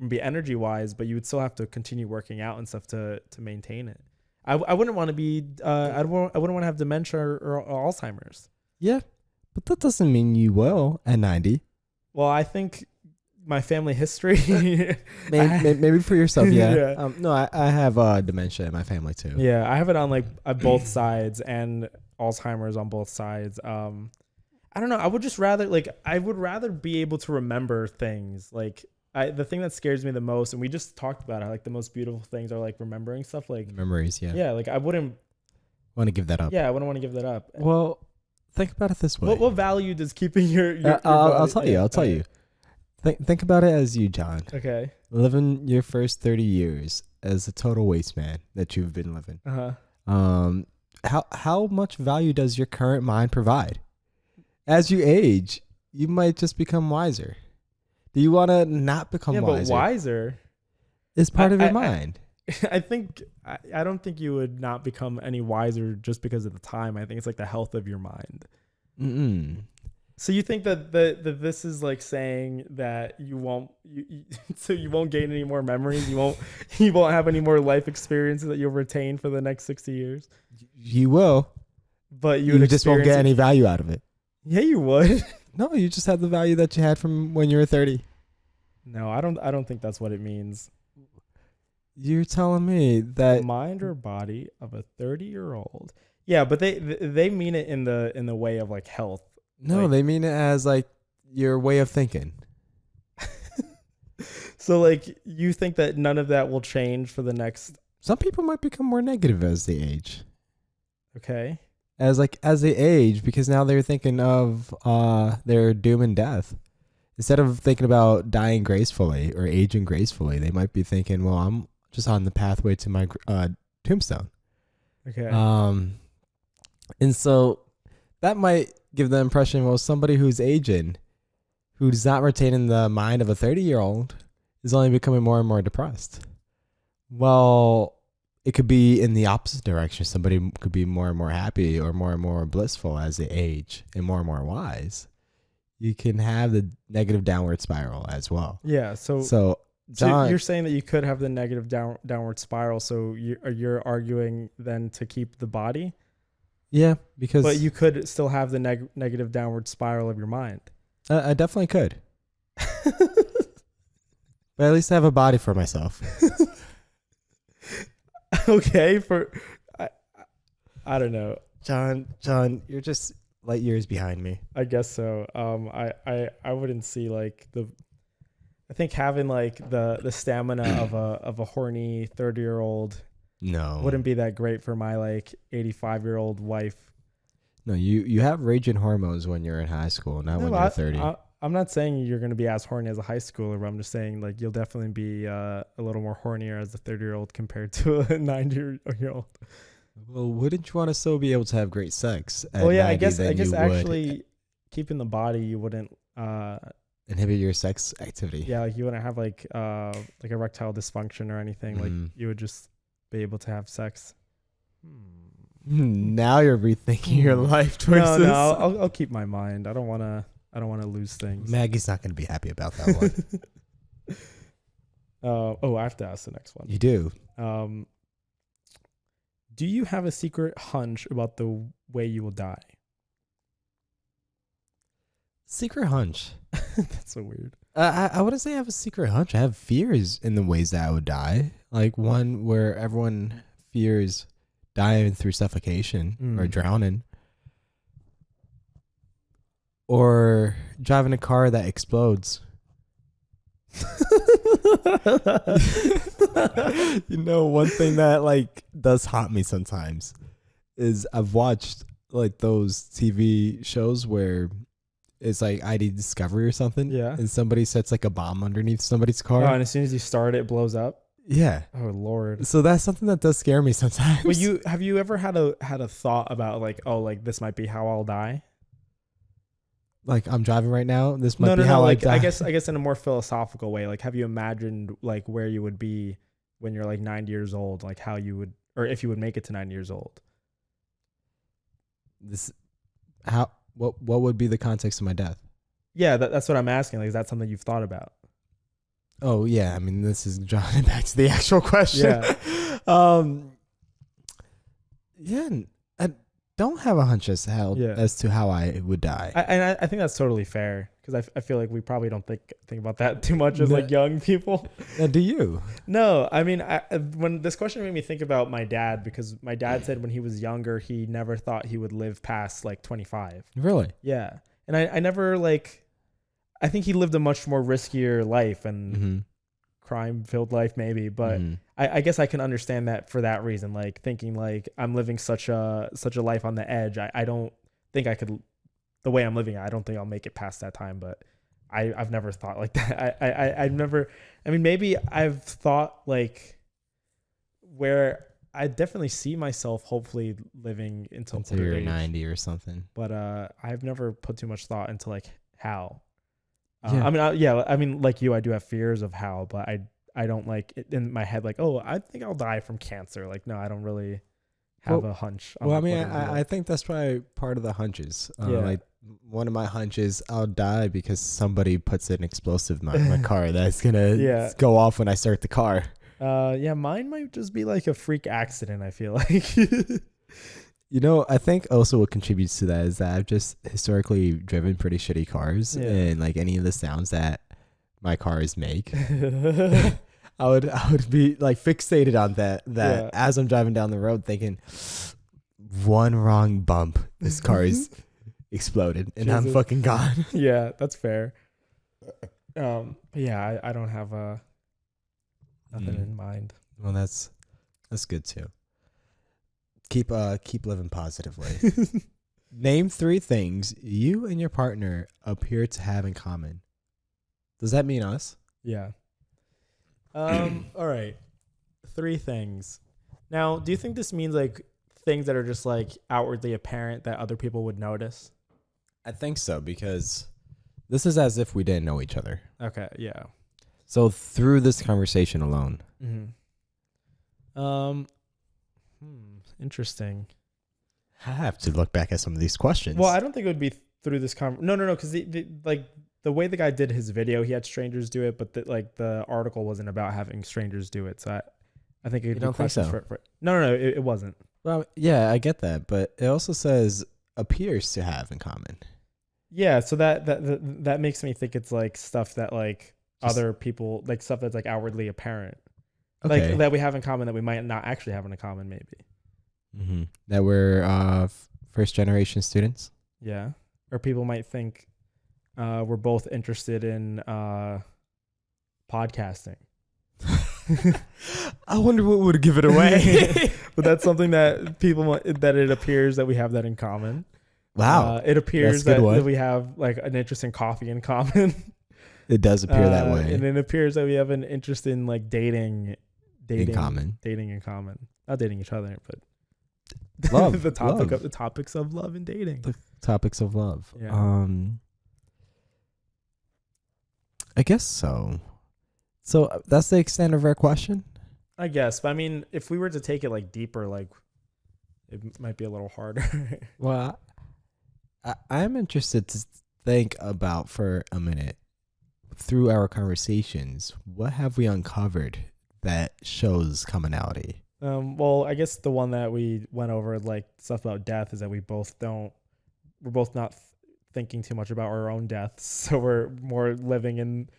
be energy wise, but you would still have to continue working out and stuff to maintain it. I wouldn't want to be I wouldn't want to have dementia or Alzheimer's. Yeah, but that doesn't mean you will at 90. Well, I think my family history. maybe for yourself, yeah. Yeah. No, I have dementia in my family too. Yeah, I have it on like both sides, and Alzheimer's on both sides. I don't know. I would rather be able to remember things. Like the thing that scares me the most, and we just talked about it, like the most beautiful things are like remembering stuff. Like memories, yeah. Yeah, like I wouldn't want to give that up. Yeah, I wouldn't want to give that up. Well, think about it this way. What value does keeping your I'll tell you. I'll tell you. Think about it as you, John. Okay. Living your first 30 years as a total waste man that you've been living. How much value does your current mind provide? As you age, you might just become wiser. Do you want to not become wiser? Yeah, but wiser is part of your mind. I don't think you would not become any wiser just because of the time. I think it's like the health of your mind. So you think that this is like saying that you won't gain any more memories? You won't have any more life experiences that you'll retain for the next 60 years? You will. But you just won't get any value out of it. Yeah, you would. No, you just had the value that you had from when you were 30. No, I don't think that's what it means. You're telling me that mind or body of a 30-year-old. Yeah, but they mean it in the way of like health. No, they mean it as like your way of thinking. So like you think that none of that will change for the next. Some people might become more negative as they age. Okay. As they age, because now they're thinking of their doom and death. Instead of thinking about dying gracefully or aging gracefully, they might be thinking, well, I'm just on the pathway to my tombstone. Okay. And so that might give the impression, well, somebody who's aging, who's not retaining the mind of a 30-year-old, is only becoming more and more depressed. Well, it could be in the opposite direction. Somebody could be more and more happy or more blissful as they age and more wise. You can have the negative downward spiral as well. Yeah. So John, you're saying that you could have the negative downward spiral. So you're arguing then to keep the body? Yeah, because... But you could still have the negative downward spiral of your mind. I definitely could. But at least I have a body for myself. Okay, I don't know. John, you're just light years behind me. I guess so. I wouldn't see like I think having like the stamina of a horny 30-year-old wouldn't be that great for my like 85-year-old wife. No, you have raging hormones when you're in high school, not when you're 30. I'm not saying you're going to be as horny as a high schooler, but I'm just saying like you'll definitely be a little more hornier as a 30-year-old compared to a 90-year-old. Well, wouldn't you want to still be able to have great sex at Well, yeah, 90 I than guess you would actually keeping the body, you wouldn't inhibit your sex activity? yeah, like you wouldn't have like erectile dysfunction or anything. Like Mhm. you would just be able to have sex. Now you're rethinking your life choices. No, I'll keep my mind. I don't want to lose things. Maggie's not going to be happy about that one. I have to ask the next one. You do. Do you have a secret hunch about the way you will die? Secret hunch. That's so weird. I wouldn't say I have a secret hunch. I have fears in the ways that I would die. Like one where everyone fears dying through suffocation or drowning. Or driving a car that explodes. You know, one thing that like does haunt me sometimes is I've watched like those TV shows where it's like ID Discovery or something. Yeah. And somebody sets like a bomb underneath somebody's car. Oh, and as soon as you start it blows up. Yeah. Oh Lord. So that's something that does scare me sometimes. Well, have you ever had a thought about like, oh, like this might be how I'll die? Like I'm driving right now. This might be No. how Like I die. I guess in a more philosophical way. Like, have you imagined like where you would be when you're like 90 years old? Like how you would, or if you would make it to 90 years old? What would be the context of my death? Yeah, that's what I'm asking. Like, is that something you've thought about? Oh yeah, I mean this is drawing back to the actual question. Yeah. Yeah, I don't have a hunch as to how I would die. I think that's totally fair because I feel like we probably don't think about that too much as like young people. Do you? No, I mean, when this question made me think about my dad, because my dad said when he was younger he never thought he would live past like 25. Really? Yeah, and I never like. I think he lived a much more riskier life and crime-filled life, maybe. But I guess I can understand that for that reason. Like thinking like I'm living such a life on the edge. I don't think I could. The way I'm living, I don't think I'll make it past that time. But I've never thought like that. I've never. I mean, maybe I've thought like where I definitely see myself hopefully living until you're 90 or something. But I've never put too much thought into like how. Yeah. I mean, like you, I do have fears of how, but I don't like it in my head, like, oh, I think I'll die from cancer. Like, no, I don't really have a hunch. Well, I mean, I think that's probably part of the hunches. Like one of my hunches, I'll die because somebody puts an explosive in my car that's going to go off when I start the car. Mine might just be like a freak accident, I feel like. You know, I think also what contributes to that is that I've just historically driven pretty shitty cars, and like any of the sounds that my cars make, I would be like fixated on that as I'm driving down the road, thinking one wrong bump, this car is exploded, and I'm fucking gone. Yeah, that's fair. But yeah, I don't have nothing in mind. Well, that's good too. Keep living positively. Name 3 things you and your partner appear to have in common. Does that mean us? Yeah. All right. 3 things. Now, do you think this means like things that are just like outwardly apparent that other people would notice? I think so, because this is as if we didn't know each other. Okay, yeah. So through this conversation alone. Interesting. I have to look back at some of these questions. Well, I don't think it would be through this No, because the way the guy did his video, he had strangers do it, but the article wasn't about having strangers do it. So I think it You don't think so? No, it wasn't. Well, yeah, I get that, but it also says appears to have in common. Yeah, so that makes me think it's like stuff that like other people, like stuff that's like outwardly apparent. Okay. Like that we have in common that we might not actually have in common, maybe. That we're first generation students. Yeah, or people might think we're both interested in podcasting. I wonder what would give it away. But that's something that that it appears that we have that in common. Wow. It appears That's a good that one. we have like an interest in coffee in common. It does appear that way And it appears that we have an interest in like dating in common. dating in common. Not dating each other, but Love. the love. topics of love and dating. The topics of love. Yeah. I guess so. So that's the extent of our question. I guess, but I mean, if we were to take it like deeper, like it might be a little harder. Well, I'm interested to think about for a minute through our conversations. What have we uncovered that shows commonality? Well, I guess the one that we went over, like stuff about death, is that we're both not thinking too much about our own deaths, so we're more living in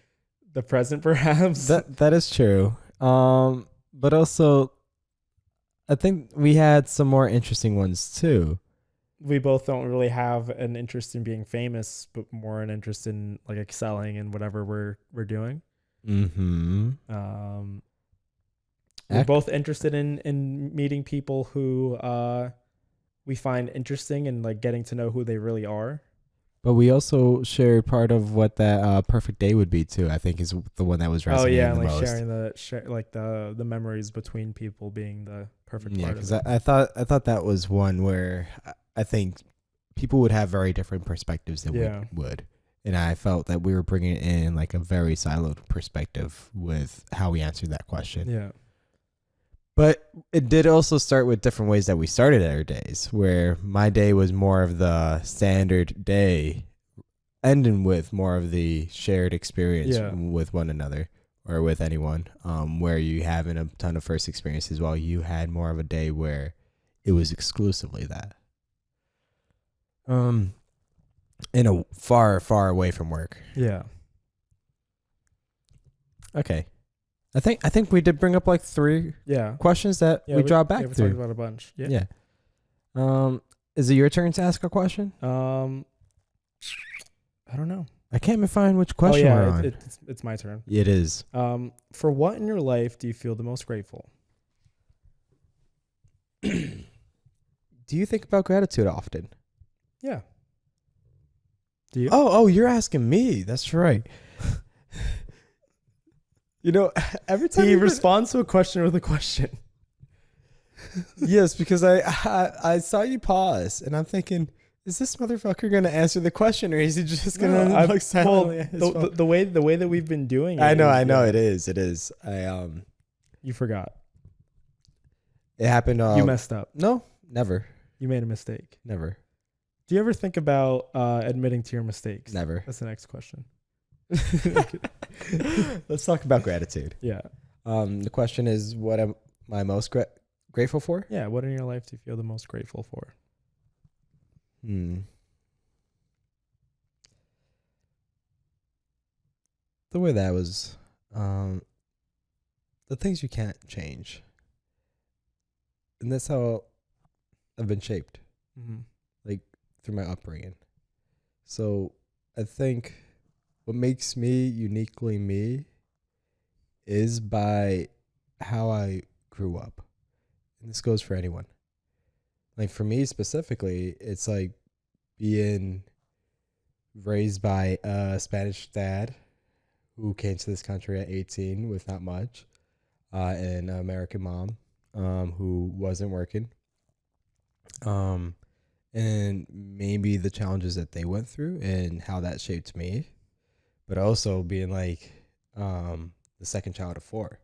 the present, perhaps. That is true. But also, I think we had some more interesting ones too. We both don't really have an interest in being famous, but more an interest in like excelling in whatever we're doing. Mm-hmm. We're both interested in meeting people who we find interesting and like getting to know who they really are. But we also shared part of what that perfect day would be too. I think is the one that was resonating and the like most. sharing the memories between people being the perfect Yeah, part because of it. I thought that was one where I think people would have very different perspectives than we would, and I felt that we were bringing in like a very siloed perspective with how we answered that question. Yeah. But it did also start with different ways that we started our days, where my day was more of the standard day, ending with more of the shared experience with one another or with anyone, where you having a ton of first experiences while you had more of a day where it was exclusively that. In a far, far away from work. Yeah. Okay. I think we did bring up like 3 questions that we draw back we through. talked about a bunch. Yeah. Is it your turn to ask a question? I don't know. I can't even find which question we're on. It's my turn. It is. For what in your life do you feel the most grateful? Do you think about gratitude often? Yeah. Do you? Oh, you're asking me. That's right. You know, every time he responds to a question with a question. Yes, because I saw you pause, and I'm thinking, is this motherfucker gonna answer the question, or is he just gonna look silently at his phone? The way that we've been doing it. I know it is. You forgot. It happened. You messed up. No, never. You made a mistake. Never. Do you ever think about admitting to your mistakes? Never. That's the next question. Let's talk about gratitude. Yeah. The question is, what am I most grateful for? Yeah. What in your life do you feel the most grateful for? The way that was, the things you can't change, and that's how I've been shaped, like through my upbringing. So I think what makes me uniquely me is by how I grew up. And this goes for anyone. Like for me specifically, it's like being raised by a Spanish dad who came to this country at 18 with not much, and an American mom who wasn't working. And maybe the challenges that they went through and how that shaped me, but also being like the second child of 4,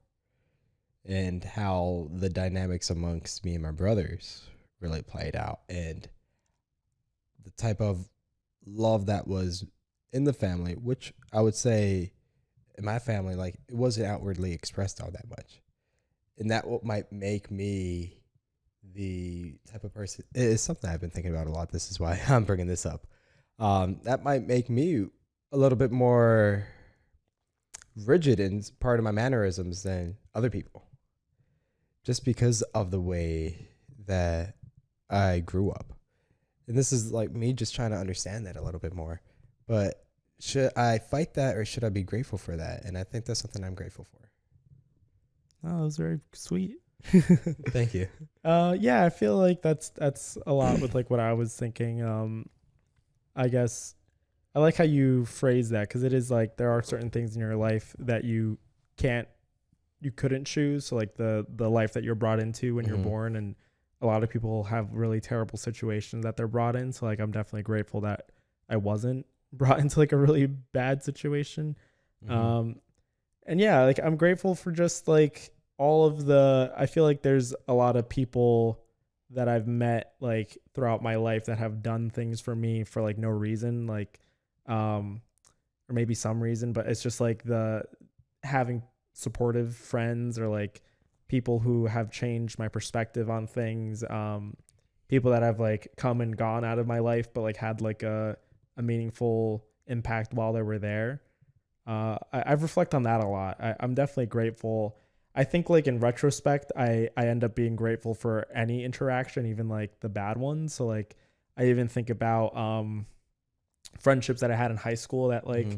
and how the dynamics amongst me and my brothers really played out, and the type of love that was in the family, which I would say in my family, like it wasn't outwardly expressed all that much. And that what might make me the type of person, it's something I've been thinking about a lot. This is why I'm bringing this up. That might make me a little bit more rigid in part of my mannerisms than other people, just because of the way that I grew up. And this is like me just trying to understand that a little bit more. But should I fight that, or should I be grateful for that? And I think that's something I'm grateful for. Oh, that was very sweet. Thank you. Yeah, I feel like that's a lot with like what I was thinking. I guess I like how you phrase that, because it is like there are certain things in your life that you couldn't choose. So like the life that you're brought into when you're born, and a lot of people have really terrible situations that they're brought in. So like I'm definitely grateful that I wasn't brought into like a really bad situation. And yeah, like I'm grateful for just like all of I feel like there's a lot of people that I've met like throughout my life that have done things for me for like no reason, like or maybe some reason, but it's just like the having supportive friends, or like people who have changed my perspective on things, people that have like come and gone out of my life but like had like a meaningful impact while they were there. I've reflected on that a lot. I'm definitely grateful. I think like in retrospect, I end up being grateful for any interaction, even like the bad ones. So like I even think about friendships that I had in high school that like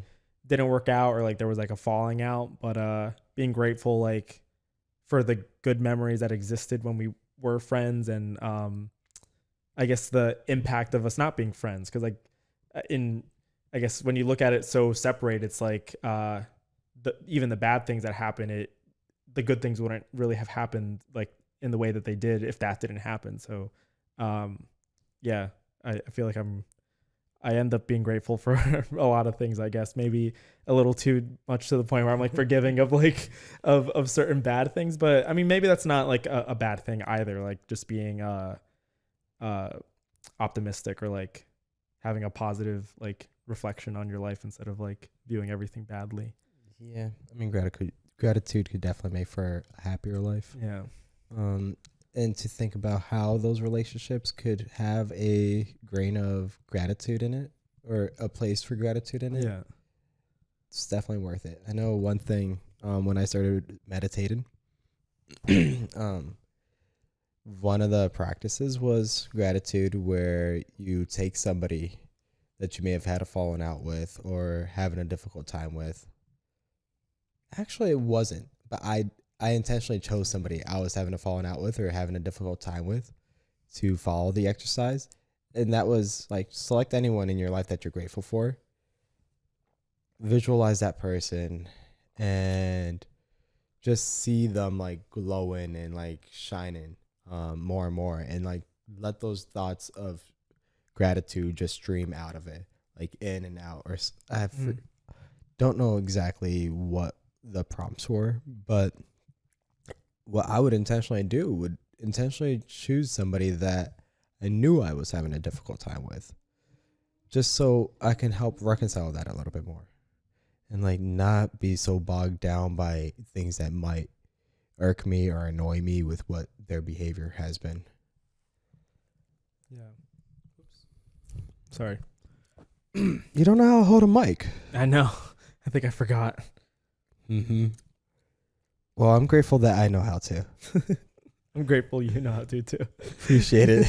didn't work out, or like there was like a falling out, but being grateful like for the good memories that existed when we were friends, and I guess the impact of us not being friends, because like I guess when you look at it so separate, it's like even the bad things that happen, the good things wouldn't really have happened like in the way that they did if that didn't happen. So yeah, I feel like I end up being grateful for a lot of things, I guess, maybe a little too much to the point where I'm like forgiving of like of certain bad things. But I mean, maybe that's not like a bad thing either. Like just being optimistic, or like having a positive like reflection on your life instead of like viewing everything badly. Yeah, I mean, gratitude could definitely make for a happier life. Yeah. And to think about how those relationships could have a grain of gratitude in it, or a place for gratitude in it. Yeah. It's definitely worth it. I know one thing, when I started meditating, one of the practices was gratitude, where you take somebody that you may have had a falling out with or having a difficult time with. Actually, it wasn't, but I intentionally chose somebody I was having a falling out with or having a difficult time with to follow the exercise. And that was like, select anyone in your life that you're grateful for. Visualize that person and just see them like glowing and like shining more and more. And like let those thoughts of gratitude just stream out of it, like in and out. Or don't know exactly what the prompts were, but what I would intentionally do would intentionally choose somebody that I knew I was having a difficult time with, just so I can help reconcile that a little bit more, and like not be so bogged down by things that might irk me or annoy me with what their behavior has been. Yeah. Oops. Sorry. You don't know how to hold a mic. I know. I think I forgot. Well, I'm grateful that I know how to. I'm grateful you know how to too. Appreciate it.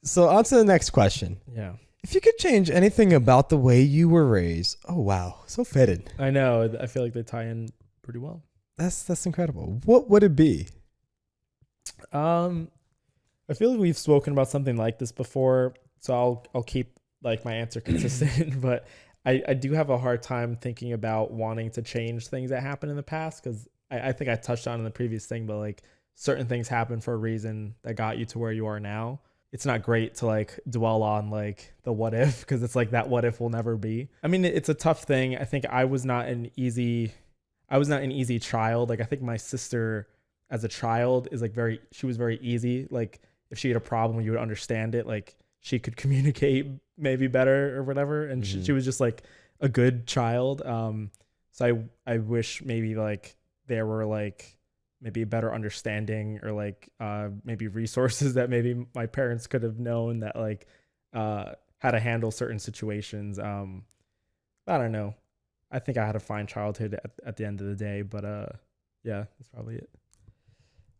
So on to the next question. Yeah. If you could change anything about the way you were raised, oh wow, so fitted. I know. I feel like they tie in pretty well. That's incredible. What would it be? I feel like we've spoken about something like this before, so I'll keep like my answer consistent. But I do have a hard time thinking about wanting to change things that happened in the past, because I think I touched on in the previous thing, but like certain things happen for a reason that got you to where you are now. It's not great to like dwell on like the what if, because it's like that what if will never be. I mean, it's a tough thing. I think I was not an easy child. Like I think my sister as a child is like she was very easy. Like if she had a problem, you would understand it. Like she could communicate maybe better or whatever. And she was just like a good child. So I wish maybe like there were like maybe a better understanding, or like maybe resources that maybe my parents could have known that like how to handle certain situations. I don't know. I think I had a fine childhood at the end of the day, but yeah, that's probably it.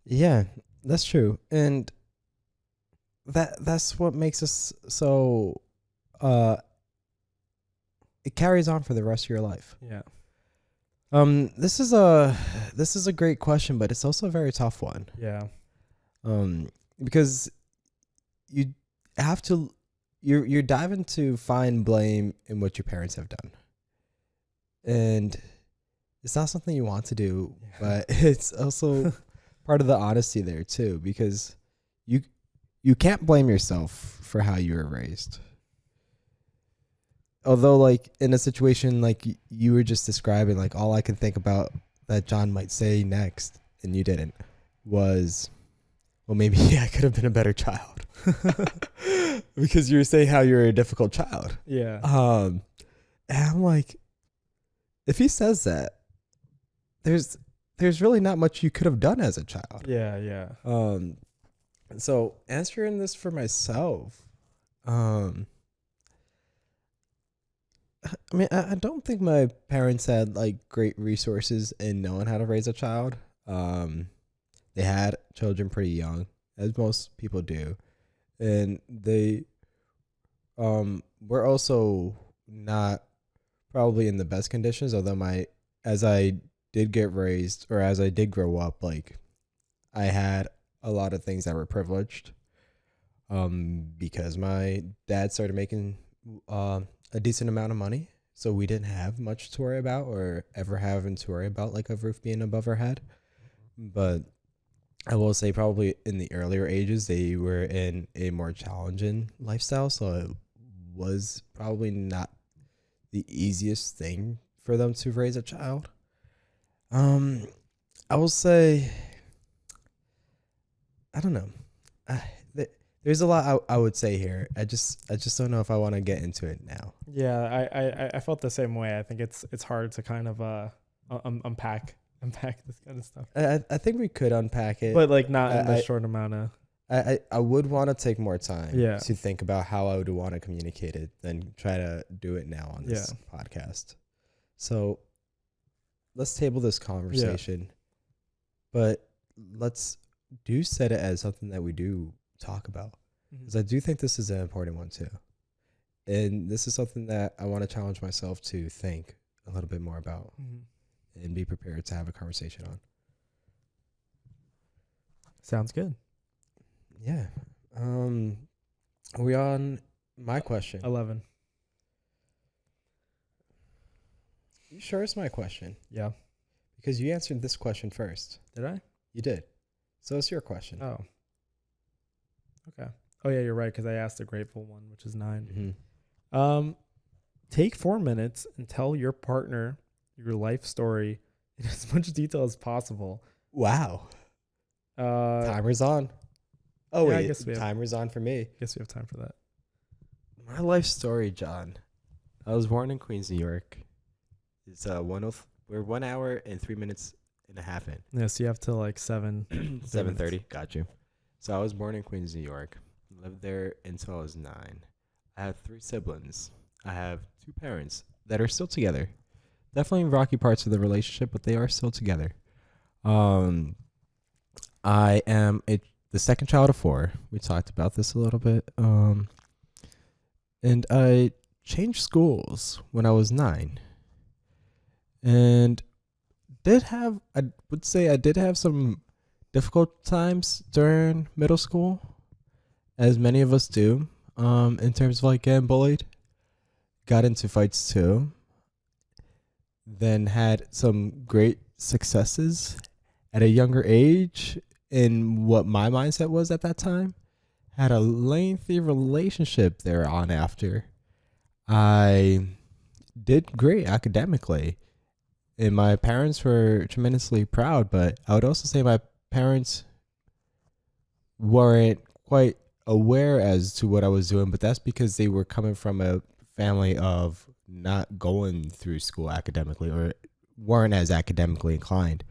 Yeah, that's true. And that's what makes us so it carries on for the rest of your life. Yeah. This is a great question, but it's also a very tough one. Yeah. Because you have to you're diving to find blame in what your parents have done, and it's not something you want to do, but it's also part of the honesty there too, because you can't blame yourself for how you were raised. Although, like, in a situation like you were just describing, like, all I can think about that John might say next, and you didn't, was, well, maybe I could have been a better child. Because you were saying how you're a difficult child. Yeah. And I'm like, if he says that, there's really not much you could have done as a child. Yeah, yeah. So answering this for myself, I mean, I don't think my parents had like great resources in knowing how to raise a child. They had children pretty young, as most people do, and they were also not probably in the best conditions. Although as I did get raised, or as I did grow up, like, I had a lot of things that were privileged, because my dad started making a decent amount of money, so we didn't have much to worry about, or ever having to worry about like a roof being above our head. But I will say, probably in the earlier ages, they were in a more challenging lifestyle, so it was probably not the easiest thing for them to raise a child. I will say, I don't know. There's a lot I would say here. I just don't know if I want to get into it now. Yeah, I felt the same way. I think it's hard to kind of unpack this kind of stuff. I think we could unpack it, but like not in a short amount of. I would want to take more time to think about how I would want to communicate it than try to do it now on this podcast. So let's table this conversation, but let's set it as something that we do talk about, because I do think this is an important one too, and this is something that I want to challenge myself to think a little bit more about and be prepared to have a conversation on. Sounds good. Yeah. Are we on my question? 11. You sure it's my question? Yeah. Because you answered this question first. Did I? You did. So it's your question. Oh. Okay. Oh yeah, you're right, because I asked a grateful one, which is 9. Take 4 minutes and tell your partner your life story in as much detail as possible. Wow. Timer's on. Oh, yeah, wait. I guess Timer's on for me. I guess we have time for that. My life story, John. I was born in Queens, New York. It's we're 1 hour and 3 minutes and a half in. Yeah, so you have to like 7:30. Got you. So I was born in Queens, New York. Lived there until I was 9. I have 3 siblings. I have 2 parents that are still together. Definitely rocky parts of the relationship, but they are still together. I am the second child of 4. We talked about this a little bit. And I changed schools when I was 9. And I would say I did have some difficult times during middle school, as many of us do, in terms of like getting bullied. Got into fights too. Then had some great successes at a younger age in what my mindset was at that time. Had a lengthy relationship there on after. I did great academically, and my parents were tremendously proud, but I would also say my parents weren't quite aware as to what I was doing, but that's because they were coming from a family of not going through school academically, or weren't as academically inclined.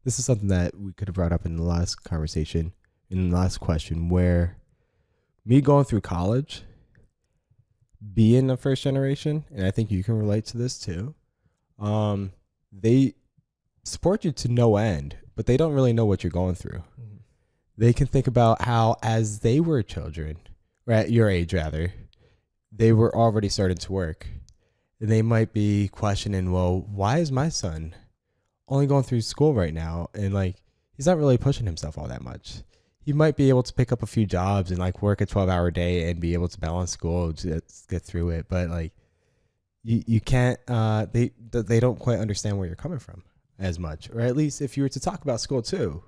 This is something that we could have brought up in the last conversation, in the last question, where me going through college, being a first generation, and I think you can relate to this too, they support you to no end, but they don't really know what you're going through. They can think about how, as they were children, or at your age rather, they were already starting to work. And they might be questioning, well, why is my son only going through school right now? And like, he's not really pushing himself all that much. you might be able to pick up a few jobs and like work a 12-hour day and be able to balance school, just get through it. But like you can't, they don't quite understand where you're coming from as much, or at least if you were to talk about school too,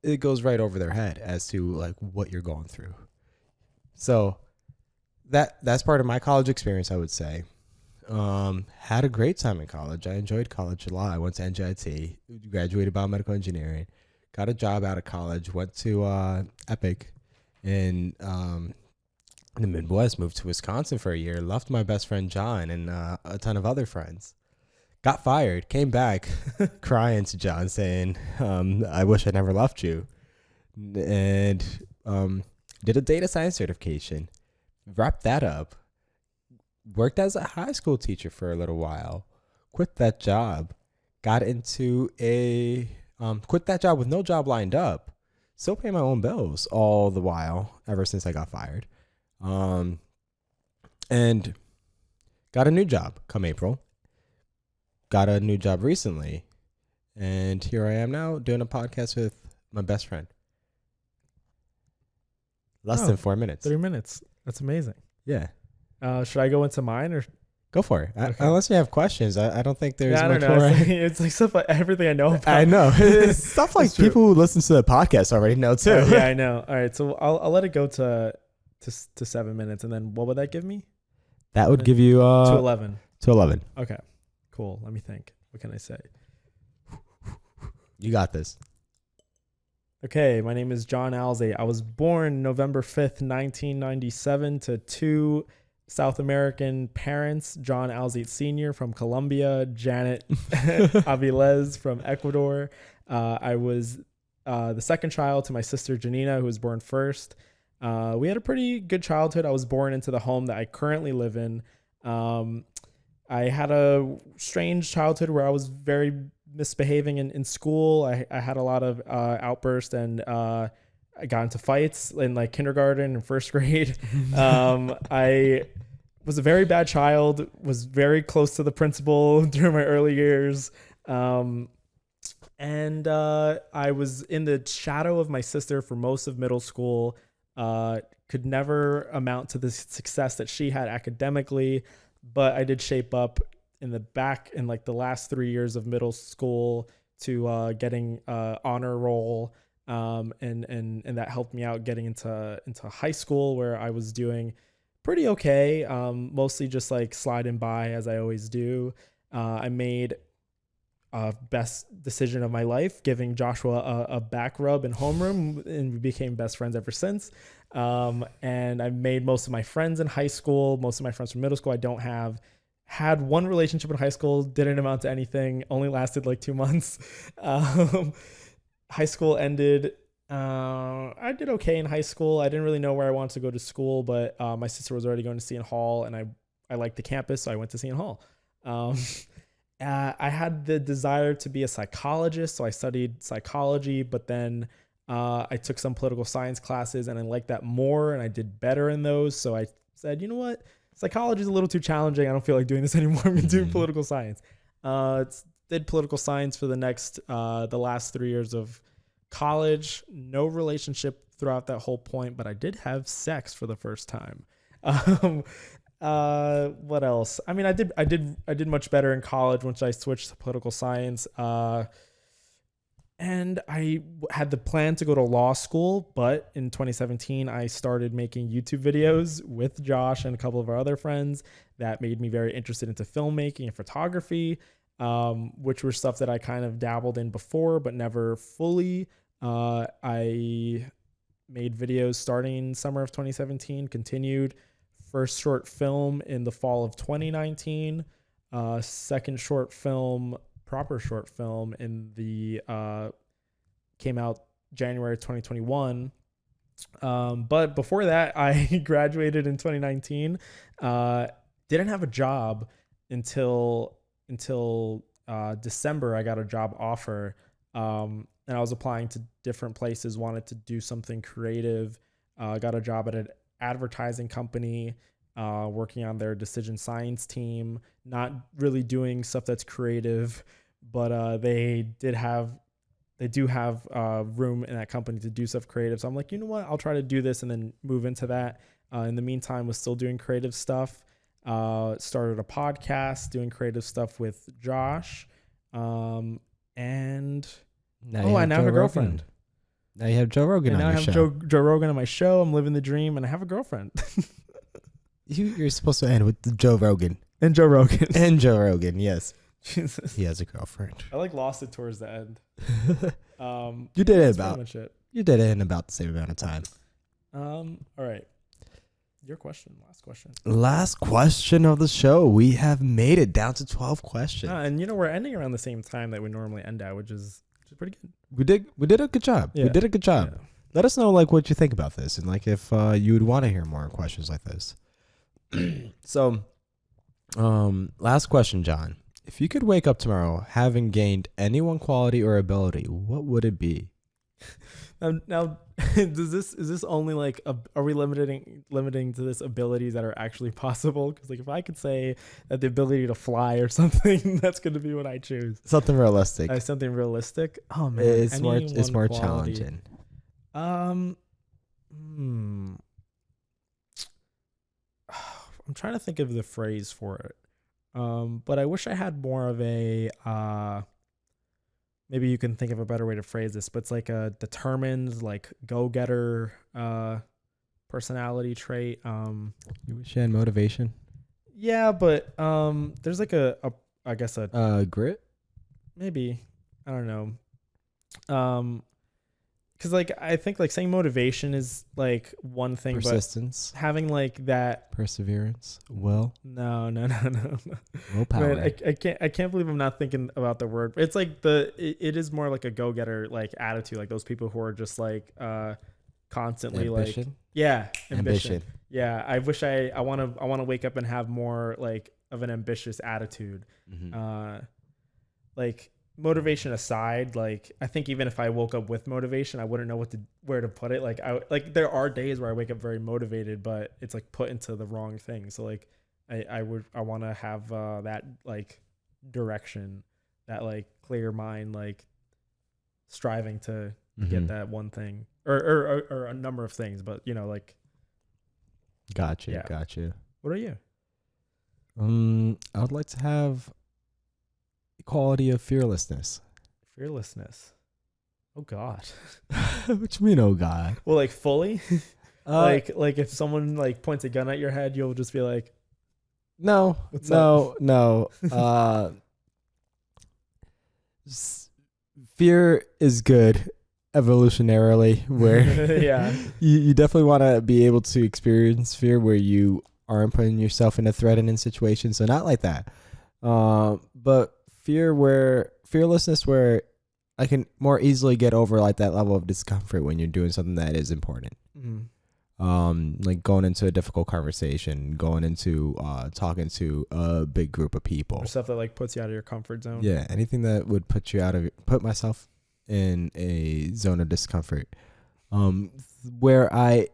it goes right over their head as to like what you're going through. So that's part of my college experience, I would say. Had a great time in college. I enjoyed college a lot. I went to NJIT, graduated biomedical engineering, got a job out of college, went to Epic in the Midwest, moved to Wisconsin for a year, left my best friend John and a ton of other friends. Got fired, came back crying to John saying, I wish I never left you. And did a data science certification, wrapped that up, worked as a high school teacher for a little while, quit that job, got into quit that job with no job lined up, still pay my own bills all the while ever since I got fired. And got a new job come April. Got a new job recently. And here I am now doing a podcast with my best friend. Less than 4 minutes. 3 minutes. That's amazing. Yeah. Should I go into mine or? Go for it. Okay. Unless you have questions. I don't think there's I don't much know. more. It's like stuff like everything I know about. I know. It's stuff like That's true. people who listen to the podcast already know too. Yeah, I know. All right, so I'll let it go to 7 minutes, and then what would that give me? That would give you to 11. To 11. Okay, cool. Let me think. What can I say? You got this. Okay, my name is John Alzate. I was born November 5th, 1997 to two South American parents, John Alzate Sr. from Colombia, Janet Avilés from Ecuador. I was the second child to my sister Janina, who was born first. We had a pretty good childhood. I was born into the home that I currently live in. I had a strange childhood where I was very misbehaving in school. I had a lot of outbursts and I got into fights in like kindergarten and first grade. I was a very bad child, was very close to the principal during my early years. And I was in the shadow of my sister for most of middle school. Could never amount to the success that she had academically, but I did shape up in like the last 3 years of middle school to getting honor roll. And that helped me out getting into high school, where I was doing pretty okay. Mostly just like sliding by as I always do. I made best decision of my life, giving Joshua a back rub in homeroom, and we became best friends ever since. And I made most of my friends in high school, most of my friends from middle school. I don't have had one relationship in high school, didn't amount to anything, only lasted like 2 months. High school ended. I did okay in high school. I didn't really know where I wanted to go to school, but my sister was already going to Seton Hall, and I liked the campus, so I went to Seton Hall. I had the desire to be a psychologist, so I studied psychology, but then I took some political science classes, and I liked that more, and I did better in those. So I said, you know what? Psychology is a little too challenging. I don't feel like doing this anymore. I'm going to do political science. Did political science for the last 3 years of college. No relationship throughout that whole point, but I did have sex for the first time. What else? I mean, I did much better in college once I switched to political science. And I had the plan to go to law school, but in 2017, I started making YouTube videos with Josh and a couple of our other friends that made me very interested into filmmaking and photography, which were stuff that I kind of dabbled in before, but never fully. I made videos starting summer of 2017, continued. First short film in the fall of 2019, second proper short film came out January 2021. But before that, I graduated in 2019. Didn't have a job until December. I got a job offer, and I was applying to different places, wanted to do something creative. Got a job at an advertising company, working on their decision science team, not really doing stuff that's creative, but they did have they do have room in that company to do stuff creative. So I'm like, you know what? I'll try to do this and then move into that. In the meantime, was still doing creative stuff. Started a podcast, doing creative stuff with Josh. And I now have a girlfriend. Now you have Joe Rogan on your show. Now I have Joe Rogan on my show. I'm living the dream, and I have a girlfriend. You're supposed to end with Joe Rogan. And Joe Rogan. And Joe Rogan, yes. Jesus. He has a girlfriend. I lost it towards the end. You did it You did it in about the same amount of time. All right. Your question. Last question. Last question of the show. We have made it down to 12 questions. And we're ending around the same time that we normally end at, which is pretty good. We did a good job. Yeah. We did a good job. Yeah. Let us know what you think about this, and if you would want to hear more questions like this. So, last question, John. If you could wake up tomorrow having gained any one quality or ability, what would it be? Now is this only are we limiting to this abilities that are actually possible? Because if I could say that the ability to fly or something, that's going to be what I choose. Something realistic. Something realistic. Oh man, it's more challenging. I'm trying to think of the phrase for it. But I wish I had more of a maybe you can think of a better way to phrase this, but it's like a determined, go-getter personality trait. You wish you had motivation? Yeah, but there's I guess a grit? Maybe. I don't know. Because I think saying motivation is one thing, persistence, but having that perseverance, will. No. Willpower. Man, I can't believe I'm not thinking about the word. It's it is more like a go-getter attitude, those people who are just constantly ambition. Ambition. Yeah, I wish I want to wake up and have more of an ambitious attitude. Mm-hmm. Motivation aside, I think even if I woke up with motivation, I wouldn't know where to put it. There are days where I wake up very motivated, but it's put into the wrong thing. So I want to have that direction, that clear mind, striving to get that one thing or a number of things, but Got you. What are you? I would like to have quality of fearlessness. Oh God. What you mean, oh God? Well, fully? If someone points a gun at your head, you'll just be like, no. Fear is good evolutionarily, where yeah, you definitely want to be able to experience fear where you aren't putting yourself in a threatening situation. So not like that. But fearlessness where I can more easily get over that level of discomfort when you're doing something that is important. Mm-hmm. Going into a difficult conversation, going into talking to a big group of people, or stuff that puts you out of your comfort zone. Yeah, anything that would put myself in a zone of discomfort, where I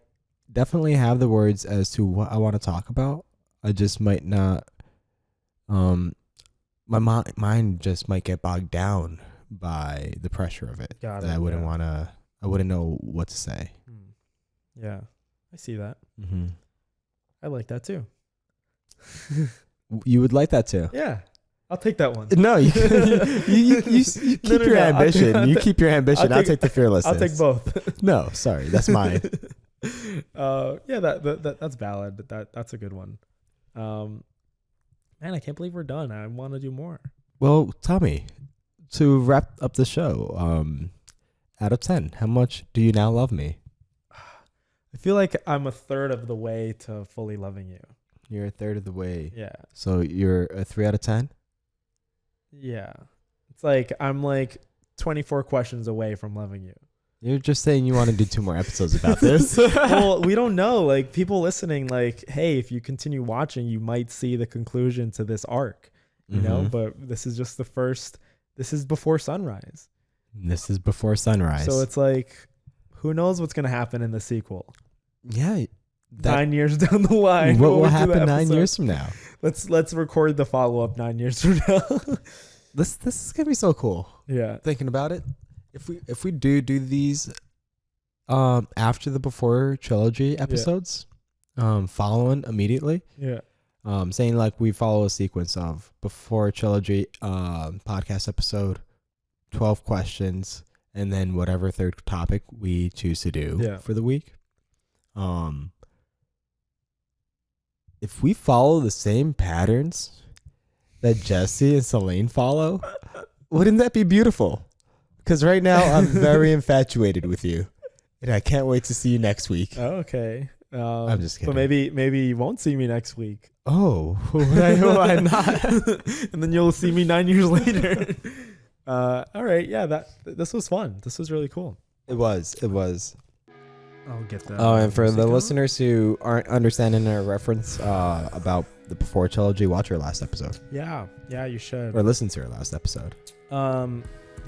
definitely have the words as to what I want to talk about. I just might not. My mind just might get bogged down by the pressure of it. I wouldn't want to. I wouldn't know what to say. Yeah, I see that. Mm-hmm. I like that too. You would like that too? Yeah, I'll take that one. No, you keep your ambition. You keep your ambition. I'll take the fearlessness. I'll take both. No, sorry, that's mine. Yeah, that's valid. That's a good one. Man, I can't believe we're done. I want to do more. Well, Tommy, to wrap up the show, out of 10, how much do you now love me? I feel like I'm a third of the way to fully loving you. You're a third of the way. Yeah. So you're a 3 out of 10? Yeah. It's I'm 24 questions away from loving you. You're just saying you want to do 2 more episodes about this. Well, we don't know. People listening, hey, if you continue watching, you might see the conclusion to this arc, you know? But this is just the first. This is before sunrise. This is before sunrise. So it's who knows what's going to happen in the sequel? Yeah. 9 years down the line. What will happen 9 years from now? Let's record the follow-up 9 years from now. This is going to be so cool. Yeah. Thinking about it. If we do these after the Before trilogy episodes, following immediately, saying like we follow a sequence of Before trilogy podcast episode, 12 questions, and then whatever third topic we choose to do for the week. If we follow the same patterns that Jesse and Celine follow, wouldn't that be beautiful? Because right now I'm very infatuated with you, and I can't wait to see you next week. Oh, okay. I'm just kidding. But maybe you won't see me next week. Oh, why not? And then you'll see me 9 years later. All right. Yeah, this was fun. This was really cool. It was. I'll get that. Oh, and for the listeners who aren't understanding our reference about the Before trilogy, watch our last episode. Yeah, you should. Or listen to our last episode.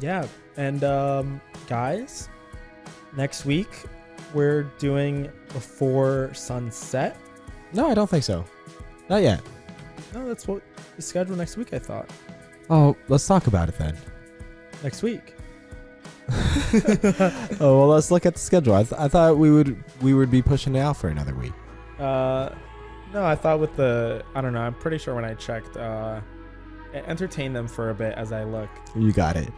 Yeah, and guys, next week we're doing Before Sunset. No, I don't think so. Not yet. No, that's what is scheduled next week, I thought. Oh, let's talk about it then. Next week. Oh, well, let's look at the schedule. I thought we would be pushing it out for another week. No, I thought with I don't know. I'm pretty sure when I checked, entertain them for a bit as I look. You got it.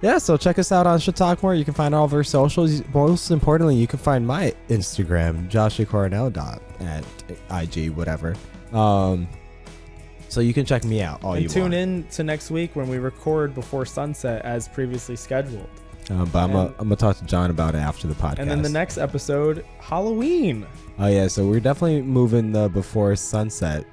Yeah, so check us out on Should Talk More. You can find all of our socials. Most importantly, you can find my Instagram, joshuacoronel. at IG, whatever. So you can check me out and tune in to next week when we record Before Sunset as previously scheduled. But I'm gonna talk to John about it after the podcast. And then the next episode, Halloween. Oh yeah, so we're definitely moving the Before Sunset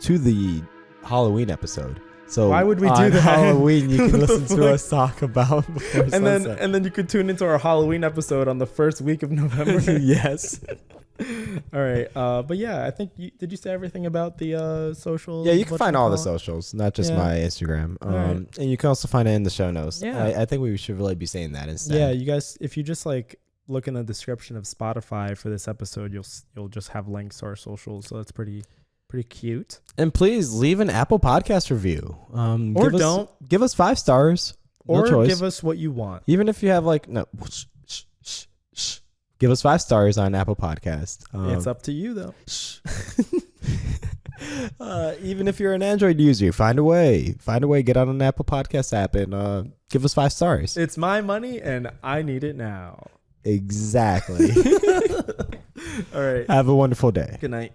to the Halloween episode. So why would we do that? Halloween, you can listen to us talk about Before Sunset. And then you could tune into our Halloween episode on the first week of November. Yes. All right. But yeah, I think did you say everything about the socials? Yeah, you can find all the socials, not just my Instagram. Right. And you can also find it in the show notes. Yeah. I think we should really be saying that instead. Yeah, you guys, if you just like look in the description of Spotify for this episode, you'll just have links to our socials. So that's pretty cute. And please leave an Apple Podcast review. Or don't give us 5 stars. Or no choice. give us what you want. Even if you have give us 5 stars on Apple Podcast. It's up to you though. Even if you're an Android user, find a way, get on an Apple Podcast app and give us 5 stars. It's my money and I need it now. Exactly. All right. Have a wonderful day. Good night.